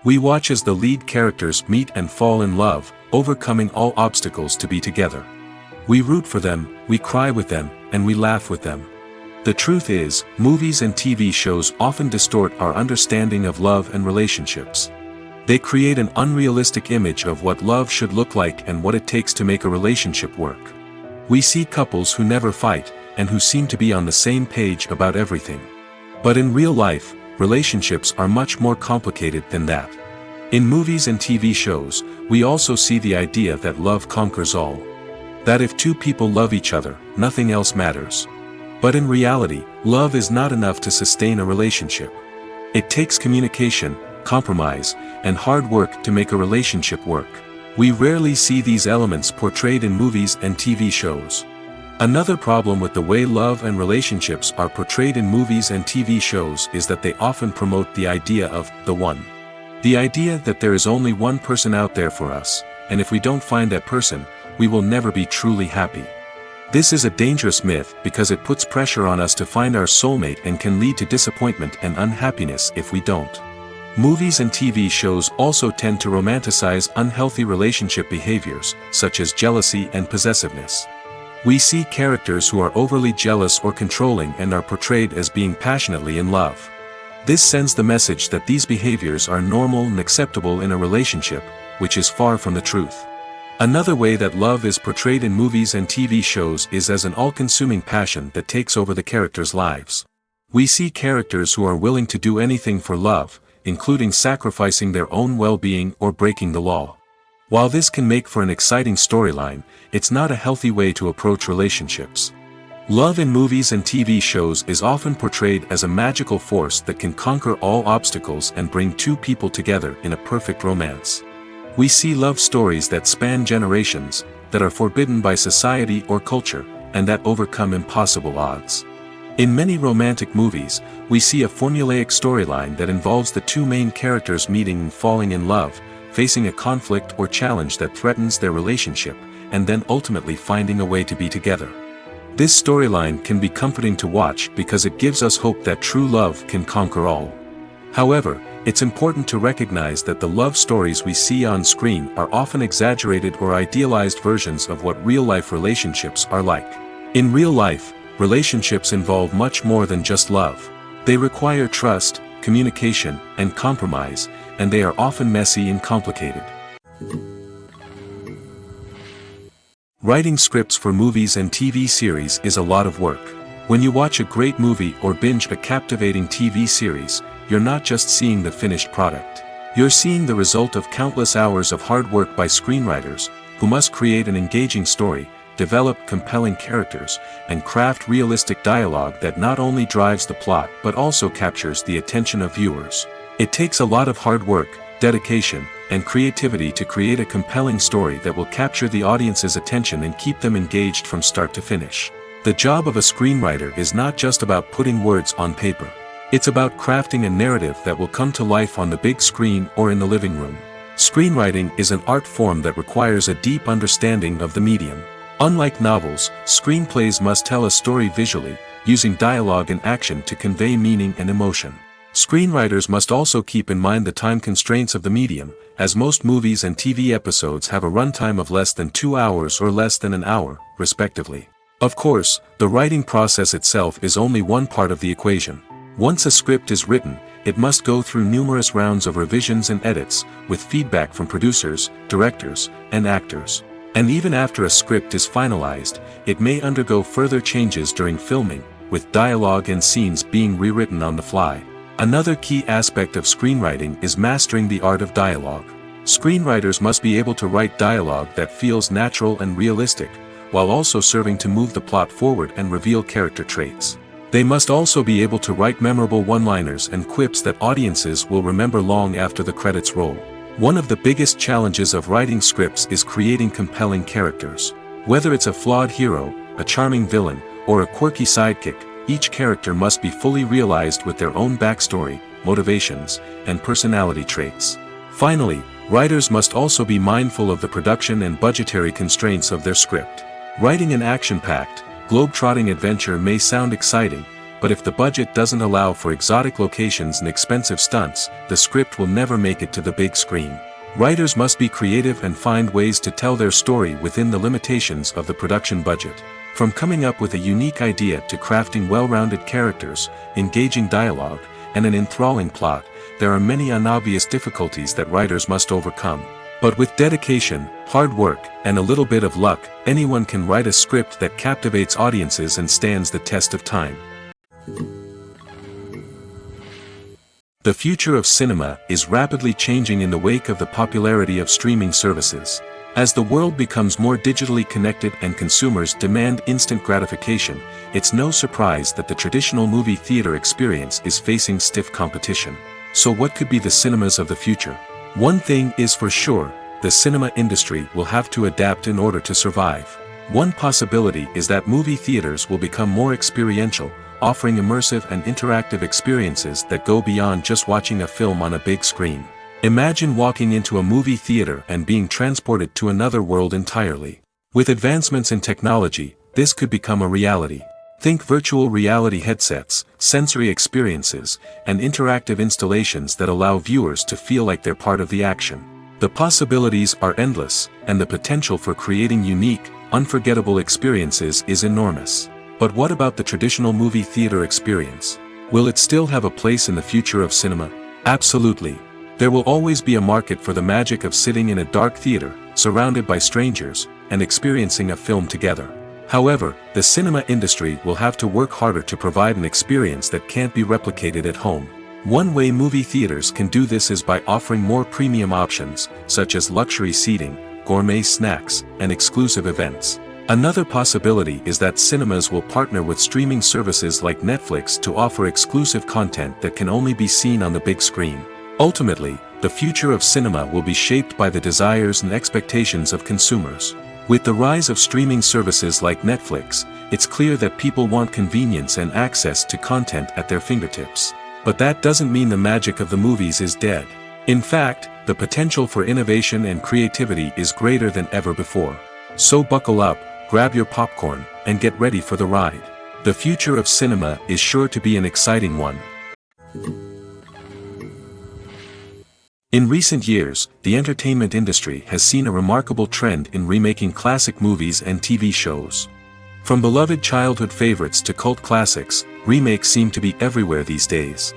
We watch as the lead characters meet and fall in love, overcoming all obstacles to be together. We root for them, we cry with them, and we laugh with them. The truth is, movies and TV shows often distort our understanding of love and relationships. They create an unrealistic image of what love should look like and what it takes to make a relationship work. We see couples who never fight, and who seem to be on the same page about everything. But in real life, relationships are much more complicated than that. In movies and TV shows, we also see the idea that love conquers all. That if two people love each other, nothing else matters. But in reality, love is not enough to sustain a relationship. It takes communication, compromise, and hard work to make a relationship work. We rarely see these elements portrayed in movies and TV shows. Another problem with the way love and relationships are portrayed in movies and TV shows is that they often promote the idea of the one. The idea that there is only one person out there for us, and if we don't find that person, we will never be truly happy. This is a dangerous myth because it puts pressure on us to find our soulmate and can lead to disappointment and unhappiness if we don't. Movies and TV shows also tend to romanticize unhealthy relationship behaviors, such as jealousy and possessiveness. We see characters who are overly jealous or controlling and are portrayed as being passionately in love. This sends the message that these behaviors are normal and acceptable in a relationship, which is far from the truth. Another way that love is portrayed in movies and TV shows is as an all-consuming passion that takes over the characters' lives. We see characters who are willing to do anything for love, including sacrificing their own well-being or breaking the law. While this can make for an exciting storyline, it's not a healthy way to approach relationships. Love in movies and TV shows is often portrayed as a magical force that can conquer all obstacles and bring two people together in a perfect romance. We see love stories that span generations, that are forbidden by society or culture, and that overcome impossible odds. In many romantic movies, we see a formulaic storyline that involves the two main characters meeting and falling in love, facing a conflict or challenge that threatens their relationship, and then ultimately finding a way to be together. This storyline can be comforting to watch because it gives us hope that true love can conquer all. However, it's important to recognize that the love stories we see on screen are often exaggerated or idealized versions of what real-life relationships are like. In real life, relationships involve much more than just love. They require trust, communication, and compromise, and they are often messy and complicated. Writing scripts for movies and TV series is a lot of work. When you watch a great movie or binge a captivating TV series, you're not just seeing the finished product. You're seeing the result of countless hours of hard work by screenwriters, who must create an engaging story, develop compelling characters, and craft realistic dialogue that not only drives the plot but also captures the attention of viewers. It takes a lot of hard work, dedication, and creativity to create a compelling story that will capture the audience's attention and keep them engaged from start to finish. The job of a screenwriter is not just about putting words on paper. It's about crafting a narrative that will come to life on the big screen or in the living room. Screenwriting is an art form that requires a deep understanding of the medium. Unlike novels, screenplays must tell a story visually, using dialogue and action to convey meaning and emotion. Screenwriters must also keep in mind the time constraints of the medium, as most movies and TV episodes have a runtime of less than 2 hours or less than an hour, respectively. Of course, the writing process itself is only one part of the equation. Once a script is written, it must go through numerous rounds of revisions and edits, with feedback from producers, directors, and actors. And even after a script is finalized, it may undergo further changes during filming, with dialogue and scenes being rewritten on the fly. Another key aspect of screenwriting is mastering the art of dialogue. Screenwriters must be able to write dialogue that feels natural and realistic, while also serving to move the plot forward and reveal character traits. They must also be able to write memorable one-liners and quips that audiences will remember long after the credits roll. One of the biggest challenges of writing scripts is creating compelling characters. Whether it's a flawed hero, a charming villain, or a quirky sidekick, each character must be fully realized with their own backstory, motivations, and personality traits. Finally, writers must also be mindful of the production and budgetary constraints of their script. Writing an action-packed, globe-trotting adventure may sound exciting, but if the budget doesn't allow for exotic locations and expensive stunts, the script will never make it to the big screen. Writers must be creative and find ways to tell their story within the limitations of the production budget. From coming up with a unique idea to crafting well-rounded characters, engaging dialogue, and an enthralling plot, there are many unobvious difficulties that writers must overcome. But with dedication, hard work, and a little bit of luck, anyone can write a script that captivates audiences and stands the test of time. The future of cinema is rapidly changing in the wake of the popularity of streaming services. As the world becomes more digitally connected and consumers demand instant gratification, it's no surprise that the traditional movie theater experience is facing stiff competition. So what could be the cinemas of the future? One thing is for sure, the cinema industry will have to adapt in order to survive. One possibility is that movie theaters will become more experiential, offering immersive and interactive experiences that go beyond just watching a film on a big screen. Imagine walking into a movie theater and being transported to another world entirely. With advancements in technology, this could become a reality. Think virtual reality headsets, sensory experiences, and interactive installations that allow viewers to feel like they're part of the action. The possibilities are endless, and the potential for creating unique, unforgettable experiences is enormous. But what about the traditional movie theater experience? Will it still have a place in the future of cinema? Absolutely. There will always be a market for the magic of sitting in a dark theater, surrounded by strangers, and experiencing a film together. However, the cinema industry will have to work harder to provide an experience that can't be replicated at home. One way movie theaters can do this is by offering more premium options, such as luxury seating, gourmet snacks, and exclusive events. Another possibility is that cinemas will partner with streaming services like Netflix to offer exclusive content that can only be seen on the big screen. Ultimately, the future of cinema will be shaped by the desires and expectations of consumers. With the rise of streaming services like Netflix, it's clear that people want convenience and access to content at their fingertips. But that doesn't mean the magic of the movies is dead. In fact, the potential for innovation and creativity is greater than ever before. So buckle up, grab your popcorn, and get ready for the ride. The future of cinema is sure to be an exciting one. In recent years, the entertainment industry has seen a remarkable trend in remaking classic movies and TV shows. From beloved childhood favorites to cult classics, remakes seem to be everywhere these days.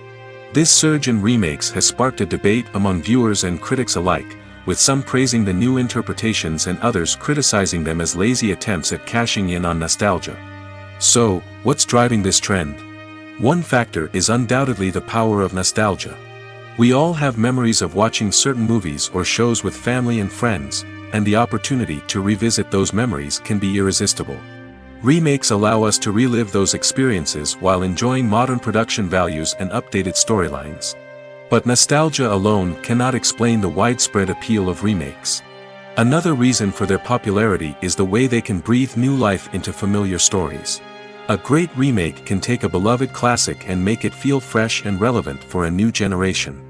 This surge in remakes has sparked a debate among viewers and critics alike, with some praising the new interpretations and others criticizing them as lazy attempts at cashing in on nostalgia. So, what's driving this trend? One factor is undoubtedly the power of nostalgia. We all have memories of watching certain movies or shows with family and friends, and the opportunity to revisit those memories can be irresistible. Remakes allow us to relive those experiences while enjoying modern production values and updated storylines. But nostalgia alone cannot explain the widespread appeal of remakes. Another reason for their popularity is the way they can breathe new life into familiar stories. A great remake can take a beloved classic and make it feel fresh and relevant for a new generation.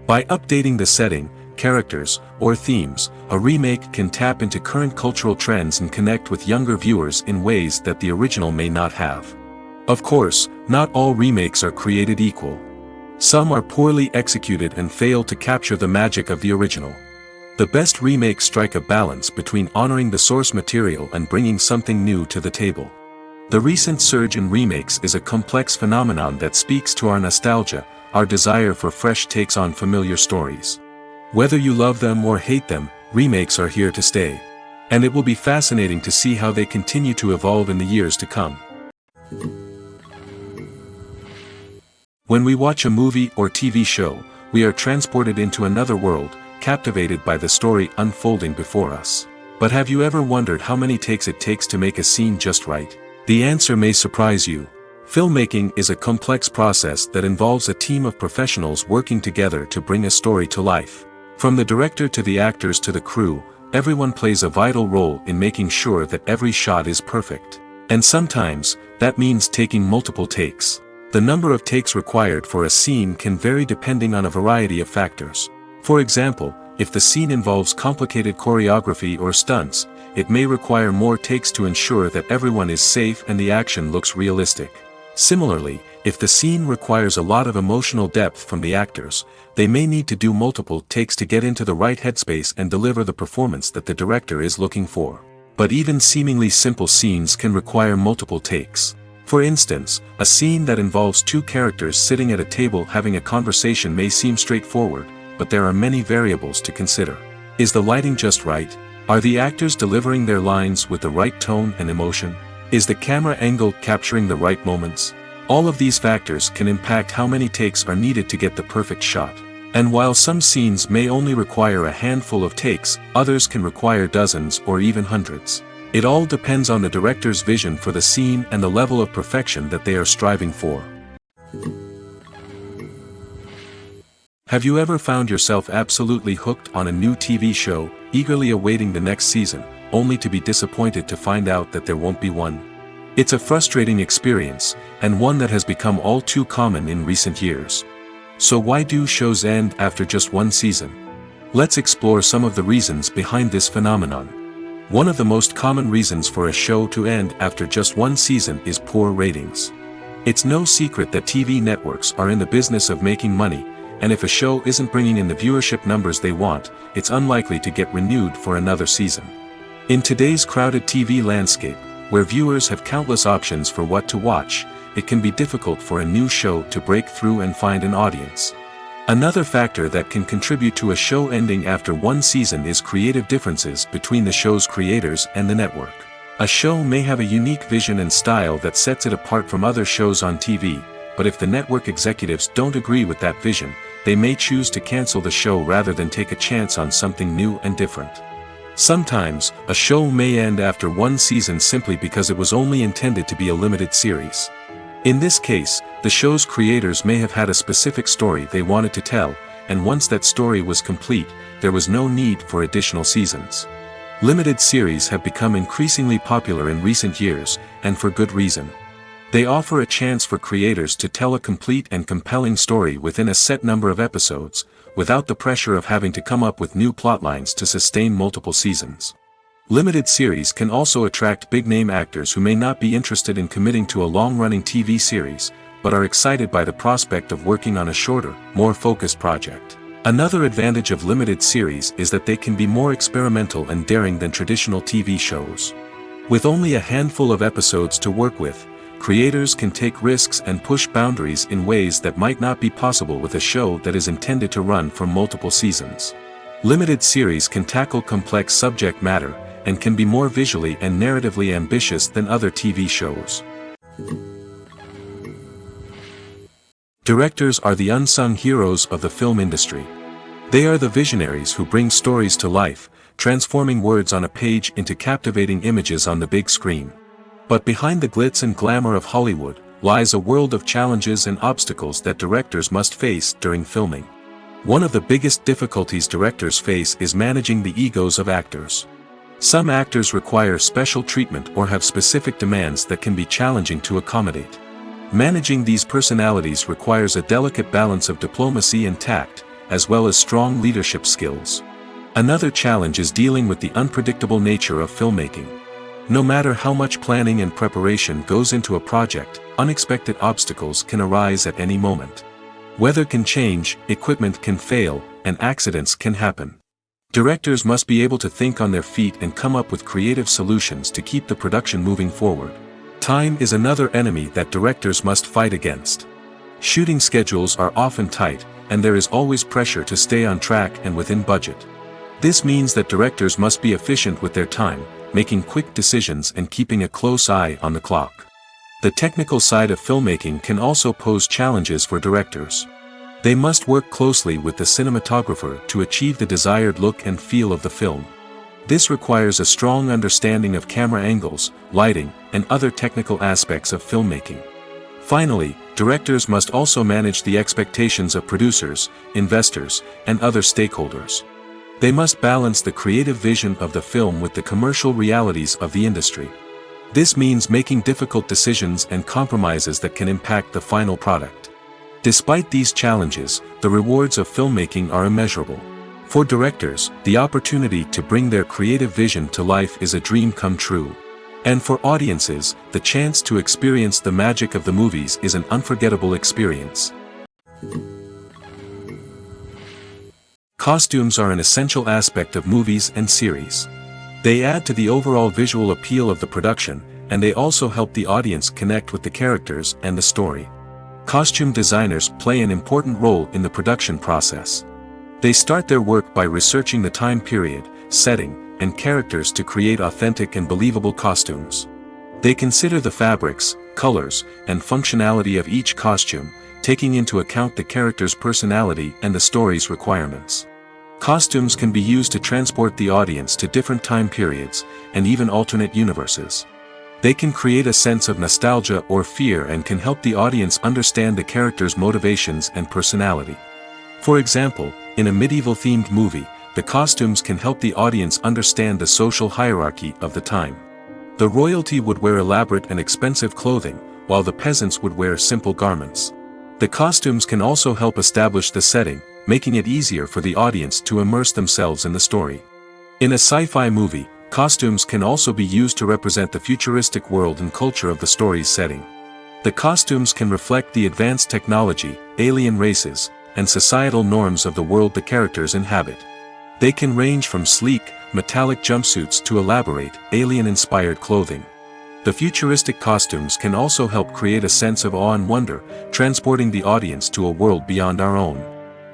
By updating the setting, characters, or themes, a remake can tap into current cultural trends and connect with younger viewers in ways that the original may not have. Of course, not all remakes are created equal. Some are poorly executed and fail to capture the magic of the original. The best remakes strike a balance between honoring the source material and bringing something new to the table. The recent surge in remakes is a complex phenomenon that speaks to our nostalgia, our desire for fresh takes on familiar stories. Whether you love them or hate them, remakes are here to stay. And it will be fascinating to see how they continue to evolve in the years to come. When we watch a movie or TV show, we are transported into another world, captivated by the story unfolding before us. But have you ever wondered how many takes it takes to make a scene just right? The answer may surprise you. Filmmaking is a complex process that involves a team of professionals working together to bring a story to life. From the director to the actors to the crew, everyone plays a vital role in making sure that every shot is perfect. And sometimes, that means taking multiple takes. The number of takes required for a scene can vary depending on a variety of factors. For example, if the scene involves complicated choreography or stunts, it may require more takes to ensure that everyone is safe and the action looks realistic. Similarly, if the scene requires a lot of emotional depth from the actors, they may need to do multiple takes to get into the right headspace and deliver the performance that the director is looking for. But even seemingly simple scenes can require multiple takes. For instance, a scene that involves two characters sitting at a table having a conversation may seem straightforward, but there are many variables to consider. Is the lighting just right? Are the actors delivering their lines with the right tone and emotion? Is the camera angle capturing the right moments? All of these factors can impact how many takes are needed to get the perfect shot. And while some scenes may only require a handful of takes, others can require dozens or even hundreds. It all depends on the director's vision for the scene and the level of perfection that they are striving for. Have you ever found yourself absolutely hooked on a new TV show, eagerly awaiting the next season, only to be disappointed to find out that there won't be one? It's a frustrating experience, and one that has become all too common in recent years. So why do shows end after just one season? Let's explore some of the reasons behind this phenomenon. One of the most common reasons for a show to end after just one season is poor ratings. It's no secret that TV networks are in the business of making money, and if a show isn't bringing in the viewership numbers they want, it's unlikely to get renewed for another season. In today's crowded TV landscape, where viewers have countless options for what to watch, it can be difficult for a new show to break through and find an audience. Another factor that can contribute to a show ending after one season is creative differences between the show's creators and the network. A show may have a unique vision and style that sets it apart from other shows on TV, but if the network executives don't agree with that vision, they may choose to cancel the show rather than take a chance on something new and different. Sometimes, a show may end after one season simply because it was only intended to be a limited series. In this case, the show's creators may have had a specific story they wanted to tell, and once that story was complete, there was no need for additional seasons. Limited series have become increasingly popular in recent years, and for good reason. They offer a chance for creators to tell a complete and compelling story within a set number of episodes, without the pressure of having to come up with new plotlines to sustain multiple seasons. Limited series can also attract big-name actors who may not be interested in committing to a long-running TV series, but are excited by the prospect of working on a shorter, more focused project. Another advantage of limited series is that they can be more experimental and daring than traditional TV shows. With only a handful of episodes to work with, creators can take risks and push boundaries in ways that might not be possible with a show that is intended to run for multiple seasons. Limited series can tackle complex subject matter, and can be more visually and narratively ambitious than other TV shows. Directors are the unsung heroes of the film industry. They are the visionaries who bring stories to life, transforming words on a page into captivating images on the big screen. But behind the glitz and glamour of Hollywood, lies a world of challenges and obstacles that directors must face during filming. One of the biggest difficulties directors face is managing the egos of actors. Some actors require special treatment or have specific demands that can be challenging to accommodate. Managing these personalities requires a delicate balance of diplomacy and tact, as well as strong leadership skills. Another challenge is dealing with the unpredictable nature of filmmaking. No matter how much planning and preparation goes into a project, unexpected obstacles can arise at any moment. Weather can change, equipment can fail, and accidents can happen. Directors must be able to think on their feet and come up with creative solutions to keep the production moving forward. Time is another enemy that directors must fight against. Shooting schedules are often tight, and there is always pressure to stay on track and within budget. This means that directors must be efficient with their time, making quick decisions and keeping a close eye on the clock. The technical side of filmmaking can also pose challenges for directors. They must work closely with the cinematographer to achieve the desired look and feel of the film. This requires a strong understanding of camera angles, lighting, and other technical aspects of filmmaking. Finally, directors must also manage the expectations of producers, investors, and other stakeholders. They must balance the creative vision of the film with the commercial realities of the industry. This means making difficult decisions and compromises that can impact the final product. Despite these challenges, the rewards of filmmaking are immeasurable. For directors, the opportunity to bring their creative vision to life is a dream come true. And for audiences, the chance to experience the magic of the movies is an unforgettable experience. Costumes are an essential aspect of movies and series. They add to the overall visual appeal of the production, and they also help the audience connect with the characters and the story. Costume designers play an important role in the production process. They start their work by researching the time period, setting, and characters to create authentic and believable costumes. They consider the fabrics, colors, and functionality of each costume, taking into account the character's personality and the story's requirements. Costumes can be used to transport the audience to different time periods, and even alternate universes. They can create a sense of nostalgia or fear and can help the audience understand the character's motivations and personality. For example, in a medieval-themed movie, the costumes can help the audience understand the social hierarchy of the time. The royalty would wear elaborate and expensive clothing, while the peasants would wear simple garments. The costumes can also help establish the setting, making it easier for the audience to immerse themselves in the story. In a sci-fi movie, costumes can also be used to represent the futuristic world and culture of the story's setting. The costumes can reflect the advanced technology, alien races, and societal norms of the world the characters inhabit. They can range from sleek, metallic jumpsuits to elaborate, alien-inspired clothing. The futuristic costumes can also help create a sense of awe and wonder, transporting the audience to a world beyond our own.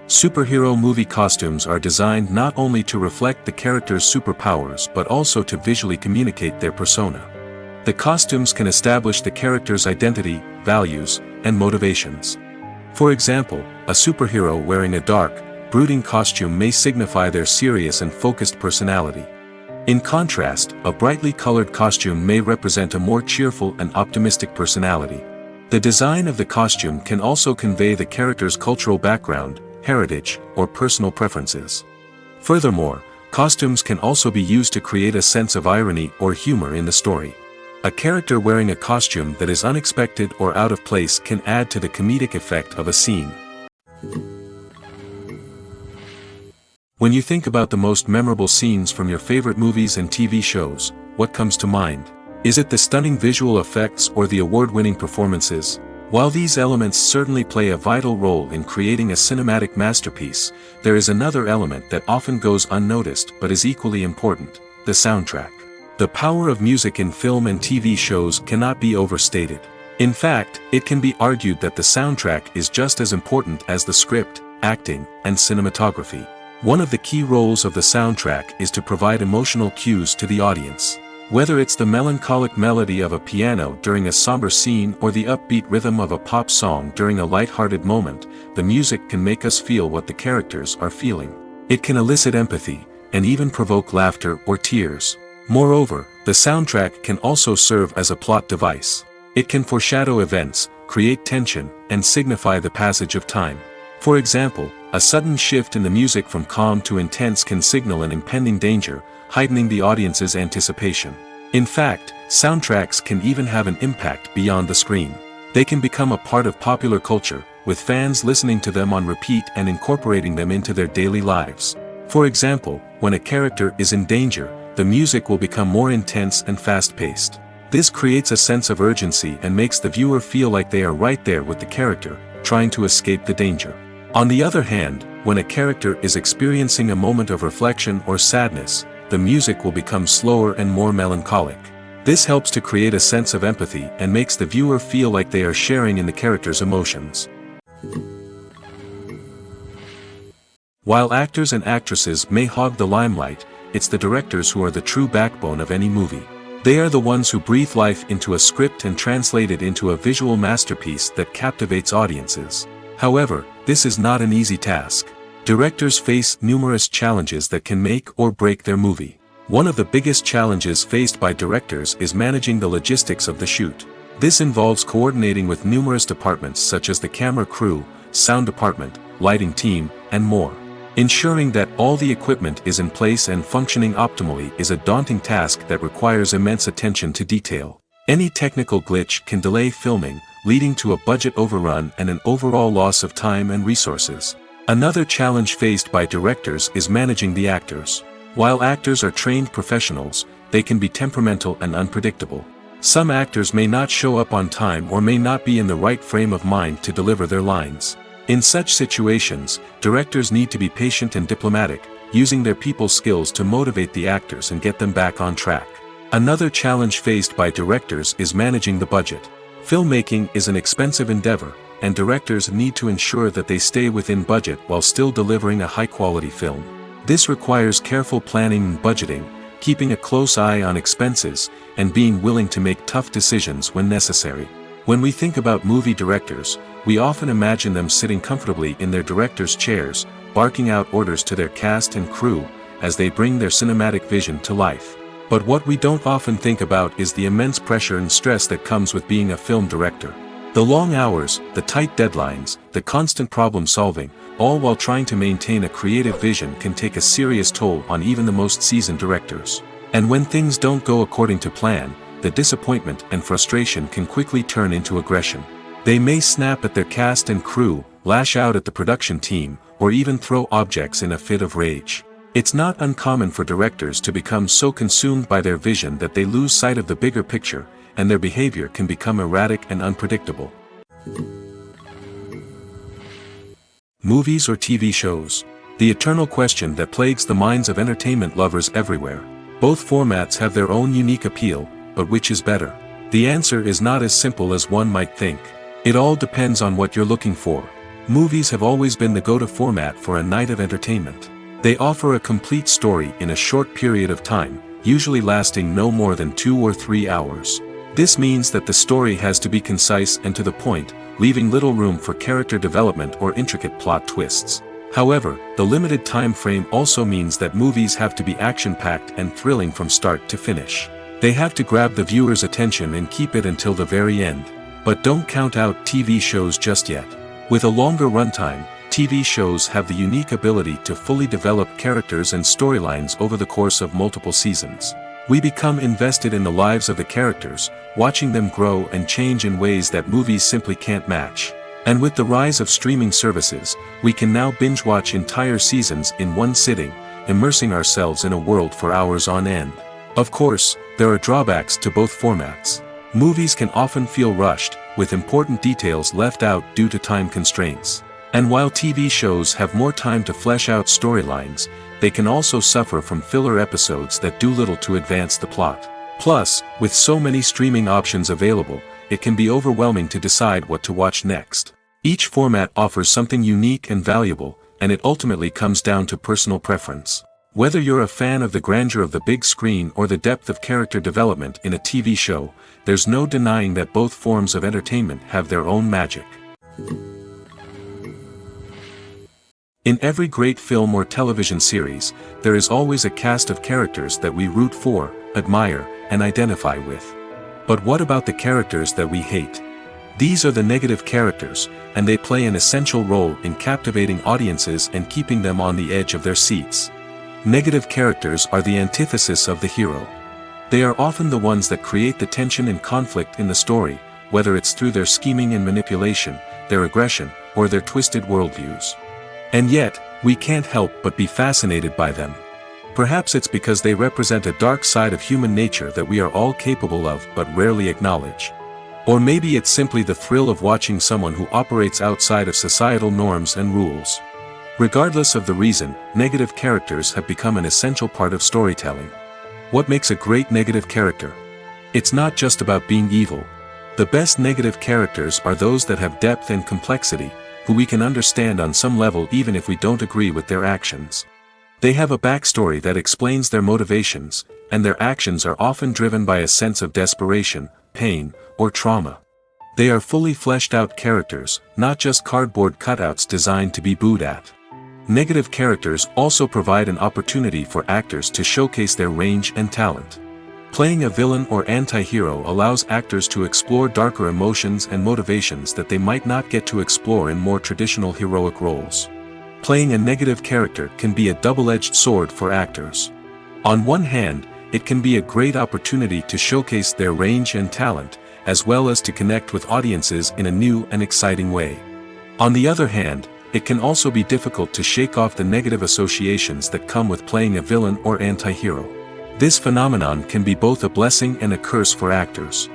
Superhero movie costumes are designed not only to reflect the character's superpowers but also to visually communicate their persona. The costumes can establish the character's identity, values, and motivations. For example, a superhero wearing a dark, brooding costume may signify their serious and focused personality. In contrast, a brightly colored costume may represent a more cheerful and optimistic personality. The design of the costume can also convey the character's cultural background, heritage, or personal preferences. Furthermore, costumes can also be used to create a sense of irony or humor in the story. A character wearing a costume that is unexpected or out of place can add to the comedic effect of a scene. When you think about the most memorable scenes from your favorite movies and TV shows, what comes to mind? Is it the stunning visual effects or the award-winning performances? While these elements certainly play a vital role in creating a cinematic masterpiece, there is another element that often goes unnoticed but is equally important: the soundtrack. The power of music in film and TV shows cannot be overstated. In fact, it can be argued that the soundtrack is just as important as the script, acting, and cinematography. One of the key roles of the soundtrack is to provide emotional cues to the audience. Whether it's the melancholic melody of a piano during a somber scene or the upbeat rhythm of a pop song during a light-hearted moment, the music can make us feel what the characters are feeling. It can elicit empathy, and even provoke laughter or tears. Moreover, the soundtrack can also serve as a plot device. It can foreshadow events, create tension, and signify the passage of time. For example, a sudden shift in the music from calm to intense can signal an impending danger, heightening the audience's anticipation. In fact, soundtracks can even have an impact beyond the screen. They can become a part of popular culture, with fans listening to them on repeat and incorporating them into their daily lives. For example, when a character is in danger, the music will become more intense and fast-paced. This creates a sense of urgency and makes the viewer feel like they are right there with the character, trying to escape the danger. On the other hand, when a character is experiencing a moment of reflection or sadness, the music will become slower and more melancholic. This helps to create a sense of empathy and makes the viewer feel like they are sharing in the character's emotions. While actors and actresses may hog the limelight, it's the directors who are the true backbone of any movie. They are the ones who breathe life into a script and translate it into a visual masterpiece that captivates audiences. However, this is not an easy task. Directors face numerous challenges that can make or break their movie. One of the biggest challenges faced by directors is managing the logistics of the shoot. This involves coordinating with numerous departments such as the camera crew, sound department, lighting team, and more. Ensuring that all the equipment is in place and functioning optimally is a daunting task that requires immense attention to detail. Any technical glitch can delay filming, leading to a budget overrun and an overall loss of time and resources. Another challenge faced by directors is managing the actors. While actors are trained professionals, they can be temperamental and unpredictable. Some actors may not show up on time or may not be in the right frame of mind to deliver their lines. In such situations, directors need to be patient and diplomatic, using their people skills to motivate the actors and get them back on track. Another challenge faced by directors is managing the budget. Filmmaking is an expensive endeavor, and directors need to ensure that they stay within budget while still delivering a high-quality film. This requires careful planning and budgeting, keeping a close eye on expenses, and being willing to make tough decisions when necessary. When we think about movie directors, we often imagine them sitting comfortably in their director's chairs, barking out orders to their cast and crew, as they bring their cinematic vision to life. But what we don't often think about is the immense pressure and stress that comes with being a film director. The long hours, the tight deadlines, the constant problem solving, all while trying to maintain a creative vision can take a serious toll on even the most seasoned directors. And when things don't go according to plan, the disappointment and frustration can quickly turn into aggression. They may snap at their cast and crew, lash out at the production team, or even throw objects in a fit of rage. It's not uncommon for directors to become so consumed by their vision that they lose sight of the bigger picture, and their behavior can become erratic and unpredictable. Movies or TV shows? The eternal question that plagues the minds of entertainment lovers everywhere. Both formats have their own unique appeal, but which is better? The answer is not as simple as one might think. It all depends on what you're looking for. Movies have always been the go-to format for a night of entertainment. They offer a complete story in a short period of time, usually lasting no more than 2 or 3 hours. This means that the story has to be concise and to the point, leaving little room for character development or intricate plot twists. However, the limited time frame also means that movies have to be action-packed and thrilling from start to finish. They have to grab the viewer's attention and keep it until the very end. But don't count out TV shows just yet. With a longer runtime, TV shows have the unique ability to fully develop characters and storylines over the course of multiple seasons. We become invested in the lives of the characters, watching them grow and change in ways that movies simply can't match. And with the rise of streaming services, we can now binge-watch entire seasons in one sitting, immersing ourselves in a world for hours on end. Of course, there are drawbacks to both formats. Movies can often feel rushed, with important details left out due to time constraints. And while TV shows have more time to flesh out storylines, they can also suffer from filler episodes that do little to advance the plot. Plus, with so many streaming options available, it can be overwhelming to decide what to watch next. Each format offers something unique and valuable, and it ultimately comes down to personal preference. Whether you're a fan of the grandeur of the big screen or the depth of character development in a TV show, there's no denying that both forms of entertainment have their own magic. In every great film or television series, there is always a cast of characters that we root for, admire, and identify with. But what about the characters that we hate? These are the negative characters, and they play an essential role in captivating audiences and keeping them on the edge of their seats. Negative characters are the antithesis of the hero. They are often the ones that create the tension and conflict in the story, whether it's through their scheming and manipulation, their aggression, or their twisted worldviews. And yet, we can't help but be fascinated by them. Perhaps it's because they represent a dark side of human nature that we are all capable of but rarely acknowledge. Or maybe it's simply the thrill of watching someone who operates outside of societal norms and rules. Regardless of the reason, negative characters have become an essential part of storytelling. What makes a great negative character? It's not just about being evil. The best negative characters are those that have depth and complexity, who we can understand on some level even if we don't agree with their actions. They have a backstory that explains their motivations, and their actions are often driven by a sense of desperation, pain, or trauma. They are fully fleshed out characters, not just cardboard cutouts designed to be booed at. Negative characters also provide an opportunity for actors to showcase their range and talent. Playing a villain or anti-hero allows actors to explore darker emotions and motivations that they might not get to explore in more traditional heroic roles. Playing a negative character can be a double-edged sword for actors. On one hand, it can be a great opportunity to showcase their range and talent, as well as to connect with audiences in a new and exciting way. On the other hand, it can also be difficult to shake off the negative associations that come with playing a villain or anti-hero. This phenomenon can be both a blessing and a curse for actors.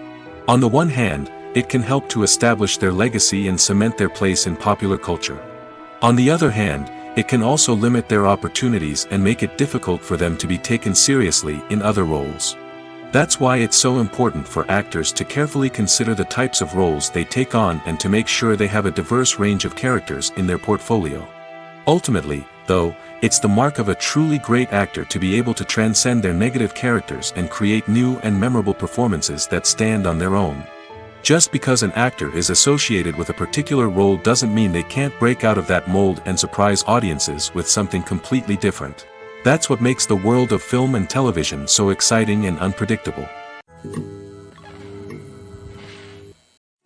On the one hand, it can help to establish their legacy and cement their place in popular culture. On the other hand, it can also limit their opportunities and make it difficult for them to be taken seriously in other roles. That's why it's so important for actors to carefully consider the types of roles they take on and to make sure they have a diverse range of characters in their portfolio. Ultimately, though, it's the mark of a truly great actor to be able to transcend their negative characters and create new and memorable performances that stand on their own. Just because an actor is associated with a particular role doesn't mean they can't break out of that mold and surprise audiences with something completely different. That's what makes the world of film and television so exciting and unpredictable.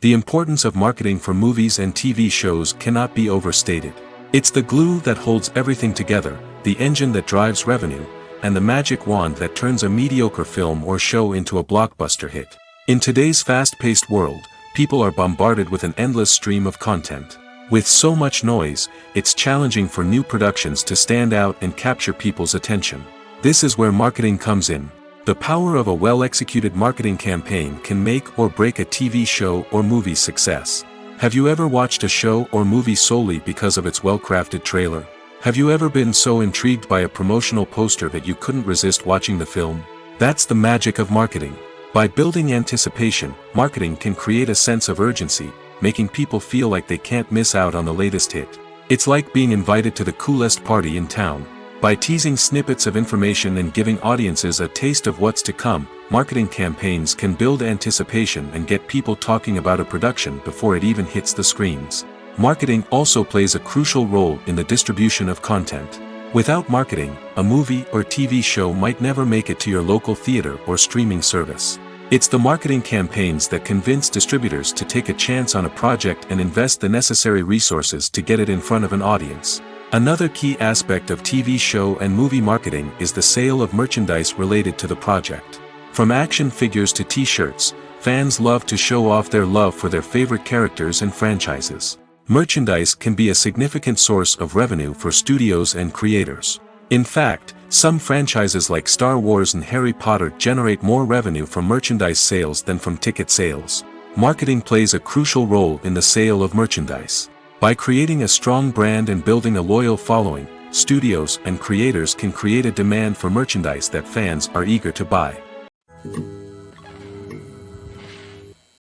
The importance of marketing for movies and TV shows cannot be overstated. It's the glue that holds everything together, the engine that drives revenue, and the magic wand that turns a mediocre film or show into a blockbuster hit. In today's fast-paced world, people are bombarded with an endless stream of content. With so much noise, it's challenging for new productions to stand out and capture people's attention. This is where marketing comes in. The power of a well-executed marketing campaign can make or break a TV show or movie's success. Have you ever watched a show or movie solely because of its well-crafted trailer? Have you ever been so intrigued by a promotional poster that you couldn't resist watching the film? That's the magic of marketing. By building anticipation, marketing can create a sense of urgency, making people feel like they can't miss out on the latest hit. It's like being invited to the coolest party in town. By teasing snippets of information and giving audiences a taste of what's to come, marketing campaigns can build anticipation and get people talking about a production before it even hits the screens. Marketing also plays a crucial role in the distribution of content. Without marketing, a movie or TV show might never make it to your local theater or streaming service. It's the marketing campaigns that convince distributors to take a chance on a project and invest the necessary resources to get it in front of an audience. Another key aspect of TV show and movie marketing is the sale of merchandise related to the project. From action figures to t-shirts, fans love to show off their love for their favorite characters and franchises. Merchandise can be a significant source of revenue for studios and creators. In fact, some franchises like Star Wars and Harry Potter generate more revenue from merchandise sales than from ticket sales. Marketing plays a crucial role in the sale of merchandise. By creating a strong brand and building a loyal following, studios and creators can create a demand for merchandise that fans are eager to buy.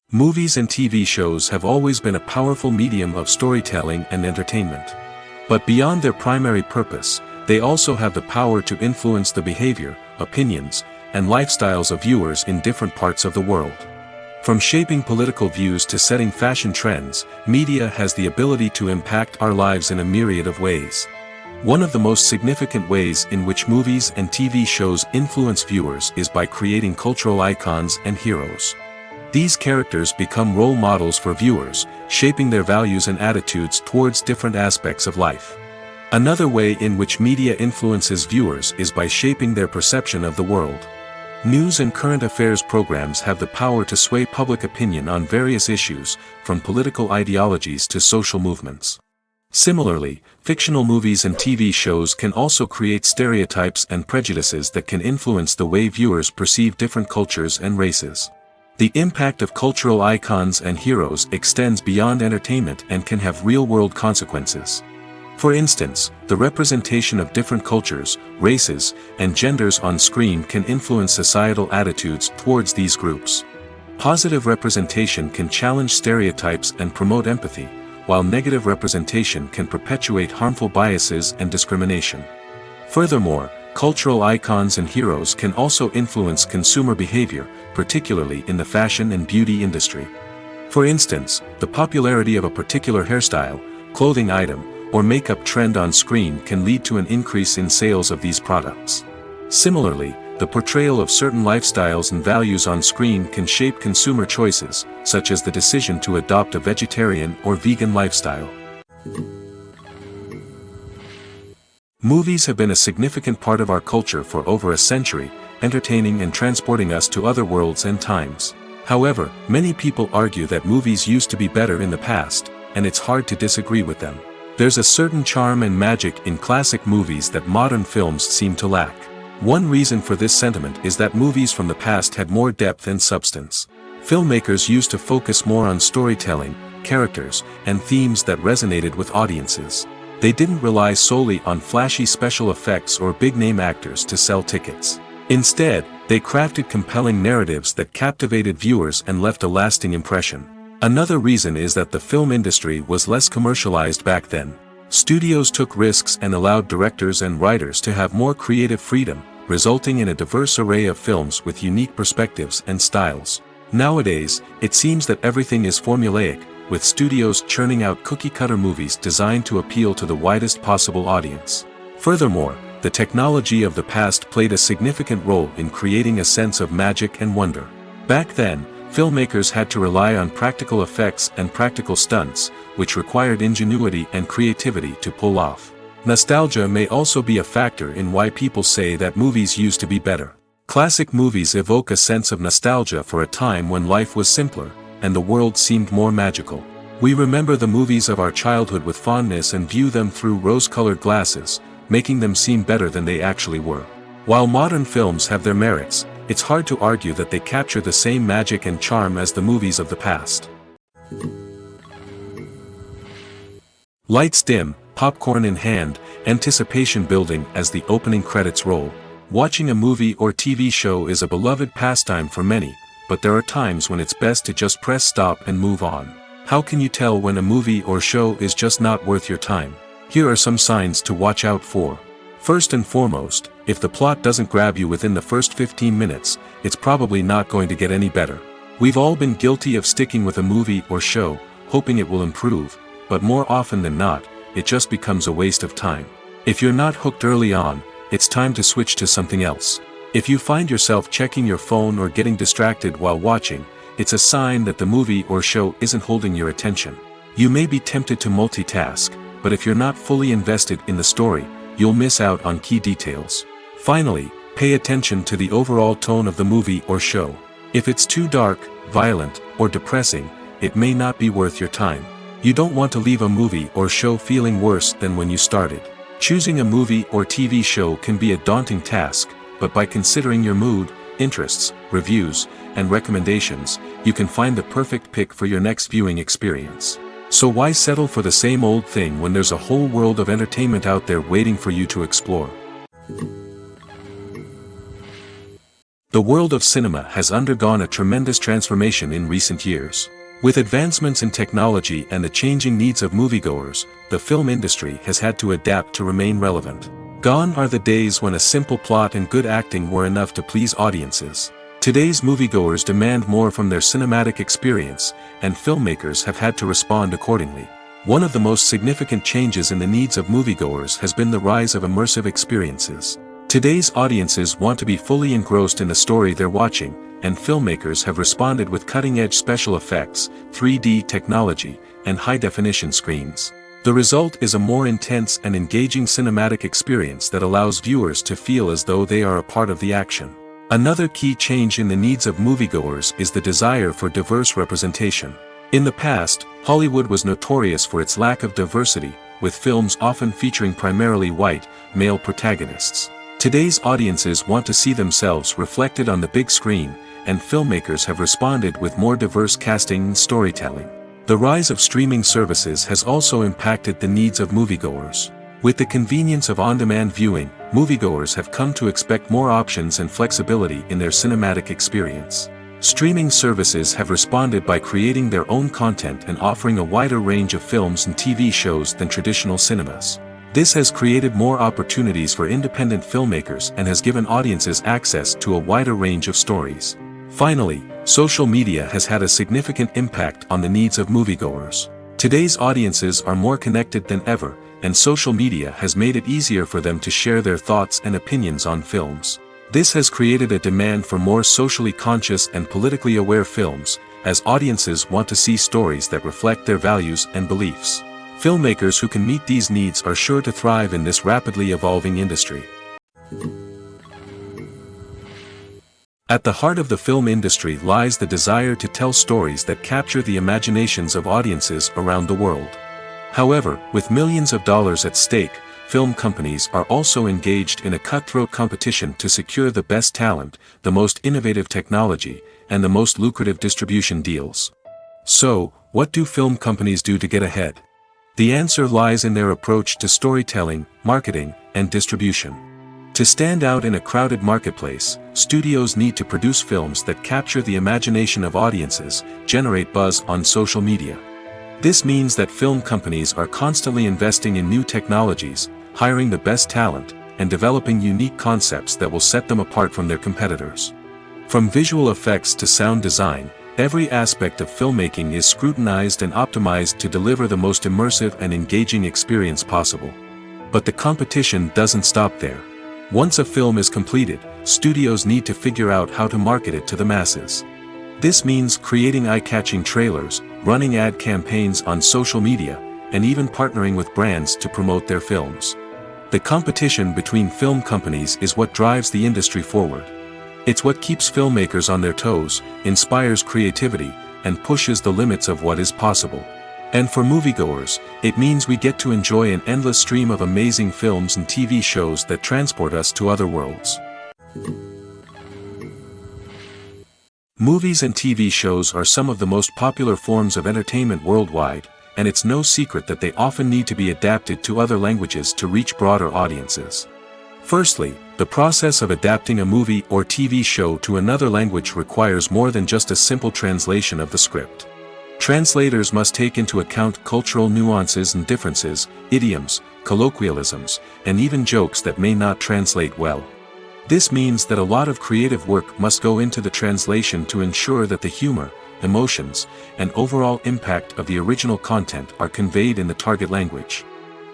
Movies and TV shows have always been a powerful medium of storytelling and entertainment. But beyond their primary purpose, they also have the power to influence the behavior, opinions, and lifestyles of viewers in different parts of the world. From shaping political views to setting fashion trends, media has the ability to impact our lives in a myriad of ways. One of the most significant ways in which movies and TV shows influence viewers is by creating cultural icons and heroes. These characters become role models for viewers, shaping their values and attitudes towards different aspects of life. Another way in which media influences viewers is by shaping their perception of the world. News and current affairs programs have the power to sway public opinion on various issues, from political ideologies to social movements. Similarly, fictional movies and TV shows can also create stereotypes and prejudices that can influence the way viewers perceive different cultures and races. The impact of cultural icons and heroes extends beyond entertainment and can have real-world consequences. For instance, the representation of different cultures, races, and genders on screen can influence societal attitudes towards these groups. Positive representation can challenge stereotypes and promote empathy, while negative representation can perpetuate harmful biases and discrimination. Furthermore, cultural icons and heroes can also influence consumer behavior, particularly in the fashion and beauty industry. For instance, the popularity of a particular hairstyle, clothing item, or makeup trend on screen can lead to an increase in sales of these products. Similarly, the portrayal of certain lifestyles and values on screen can shape consumer choices, such as the decision to adopt a vegetarian or vegan lifestyle. Movies have been a significant part of our culture for over a century, entertaining and transporting us to other worlds and times. However, many people argue that movies used to be better in the past, and it's hard to disagree with them. There's a certain charm and magic in classic movies that modern films seem to lack. One reason for this sentiment is that movies from the past had more depth and substance. Filmmakers used to focus more on storytelling, characters, and themes that resonated with audiences. They didn't rely solely on flashy special effects or big-name actors to sell tickets. Instead, they crafted compelling narratives that captivated viewers and left a lasting impression. Another reason is that the film industry was less commercialized back then. Studios took risks and allowed directors and writers to have more creative freedom, resulting in a diverse array of films with unique perspectives and styles. Nowadays, it seems that everything is formulaic, with studios churning out cookie-cutter movies designed to appeal to the widest possible audience. Furthermore, the technology of the past played a significant role in creating a sense of magic and wonder. Back then, filmmakers had to rely on practical effects and practical stunts, which required ingenuity and creativity to pull off. Nostalgia may also be a factor in why people say that movies used to be better. Classic movies evoke a sense of nostalgia for a time when life was simpler, and the world seemed more magical. We remember the movies of our childhood with fondness and view them through rose-colored glasses, making them seem better than they actually were. While modern films have their merits, it's hard to argue that they capture the same magic and charm as the movies of the past. Lights dim, popcorn in hand, anticipation building as the opening credits roll. Watching a movie or TV show is a beloved pastime for many, but there are times when it's best to just press stop and move on. How can you tell when a movie or show is just not worth your time? Here are some signs to watch out for. First and foremost, if the plot doesn't grab you within the first 15 minutes, it's probably not going to get any better. We've all been guilty of sticking with a movie or show, hoping it will improve, but more often than not, it just becomes a waste of time. If you're not hooked early on, it's time to switch to something else. If you find yourself checking your phone or getting distracted while watching, it's a sign that the movie or show isn't holding your attention. You may be tempted to multitask, but if you're not fully invested in the story, you'll miss out on key details. Finally, pay attention to the overall tone of the movie or show. If it's too dark, violent, or depressing, it may not be worth your time. You don't want to leave a movie or show feeling worse than when you started. Choosing a movie or TV show can be a daunting task, but by considering your mood, interests, reviews, and recommendations, you can find the perfect pick for your next viewing experience. So why settle for the same old thing when there's a whole world of entertainment out there waiting for you to explore? The world of cinema has undergone a tremendous transformation in recent years. With advancements in technology and the changing needs of moviegoers, the film industry has had to adapt to remain relevant. Gone are the days when a simple plot and good acting were enough to please audiences. Today's moviegoers demand more from their cinematic experience, and filmmakers have had to respond accordingly. One of the most significant changes in the needs of moviegoers has been the rise of immersive experiences. Today's audiences want to be fully engrossed in the story they're watching, and filmmakers have responded with cutting-edge special effects, 3D technology, and high-definition screens. The result is a more intense and engaging cinematic experience that allows viewers to feel as though they are a part of the action. Another key change in the needs of moviegoers is the desire for diverse representation. In the past, Hollywood was notorious for its lack of diversity, with films often featuring primarily white, male protagonists. Today's audiences want to see themselves reflected on the big screen, and filmmakers have responded with more diverse casting and storytelling. The rise of streaming services has also impacted the needs of moviegoers. With the convenience of on-demand viewing, moviegoers have come to expect more options and flexibility in their cinematic experience. Streaming services have responded by creating their own content and offering a wider range of films and TV shows than traditional cinemas. This has created more opportunities for independent filmmakers and has given audiences access to a wider range of stories. Finally, social media has had a significant impact on the needs of moviegoers. Today's audiences are more connected than ever, and social media has made it easier for them to share their thoughts and opinions on films. This has created a demand for more socially conscious and politically aware films, as audiences want to see stories that reflect their values and beliefs. Filmmakers who can meet these needs are sure to thrive in this rapidly evolving industry. At the heart of the film industry lies the desire to tell stories that capture the imaginations of audiences around the world. However, with millions of dollars at stake, film companies are also engaged in a cutthroat competition to secure the best talent, the most innovative technology, and the most lucrative distribution deals. So, what do film companies do to get ahead? The answer lies in their approach to storytelling, marketing, and distribution. To stand out in a crowded marketplace, studios need to produce films that capture the imagination of audiences, generate buzz on social media. This means that film companies are constantly investing in new technologies, hiring the best talent, and developing unique concepts that will set them apart from their competitors. From visual effects to sound design, every aspect of filmmaking is scrutinized and optimized to deliver the most immersive and engaging experience possible. But the competition doesn't stop there. Once a film is completed, studios need to figure out how to market it to the masses. This means creating eye-catching trailers, running ad campaigns on social media, and even partnering with brands to promote their films. The competition between film companies is what drives the industry forward. It's what keeps filmmakers on their toes, inspires creativity, and pushes the limits of what is possible. And for moviegoers, it means we get to enjoy an endless stream of amazing films and TV shows that transport us to other worlds. Movies and TV shows are some of the most popular forms of entertainment worldwide, and it's no secret that they often need to be adapted to other languages to reach broader audiences. Firstly, the process of adapting a movie or TV show to another language requires more than just a simple translation of the script. Translators must take into account cultural nuances and differences, idioms, colloquialisms, and even jokes that may not translate well. This means that a lot of creative work must go into the translation to ensure that the humor, emotions, and overall impact of the original content are conveyed in the target language.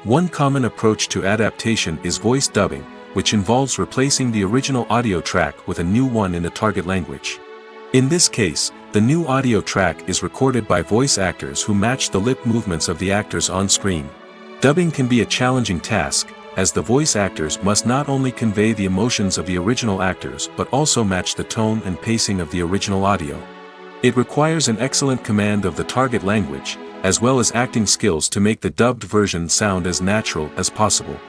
One common approach to adaptation is voice dubbing, which involves replacing the original audio track with a new one in the target language. In this case, the new audio track is recorded by voice actors who match the lip movements of the actors on screen. Dubbing can be a challenging task, as the voice actors must not only convey the emotions of the original actors but also match the tone and pacing of the original audio. It requires an excellent command of the target language, as well as acting skills to make the dubbed version sound as natural as possible.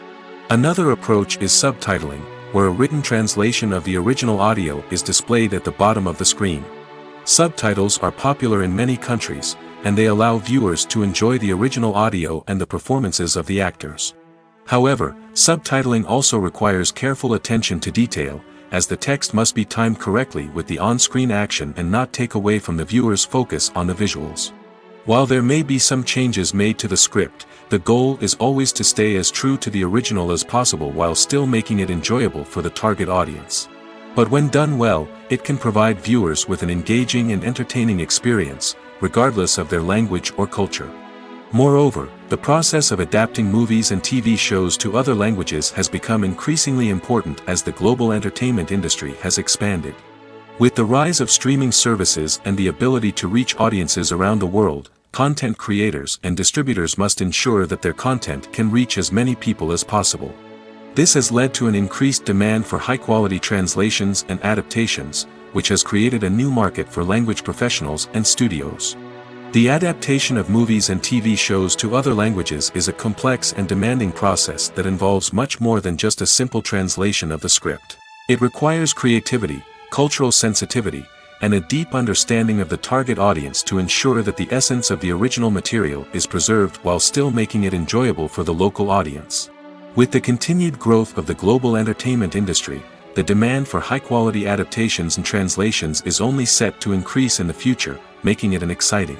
Another approach is subtitling, where a written translation of the original audio is displayed at the bottom of the screen. Subtitles are popular in many countries, and they allow viewers to enjoy the original audio and the performances of the actors. However, subtitling also requires careful attention to detail, as the text must be timed correctly with the on-screen action and not take away from the viewer's focus on the visuals. While there may be some changes made to the script, the goal is always to stay as true to the original as possible while still making it enjoyable for the target audience. But when done well, it can provide viewers with an engaging and entertaining experience, regardless of their language or culture. Moreover, the process of adapting movies and TV shows to other languages has become increasingly important as the global entertainment industry has expanded. With the rise of streaming services and the ability to reach audiences around the world, content creators and distributors must ensure that their content can reach as many people as possible. This has led to an increased demand for high-quality translations and adaptations, which has created a new market for language professionals and studios. The adaptation of movies and TV shows to other languages is a complex and demanding process that involves much more than just a simple translation of the script. It requires creativity, cultural sensitivity, and a deep understanding of the target audience to ensure that the essence of the original material is preserved while still making it enjoyable for the local audience. With the continued growth of the global entertainment industry, the demand for high-quality adaptations and translations is only set to increase in the future, making it an exciting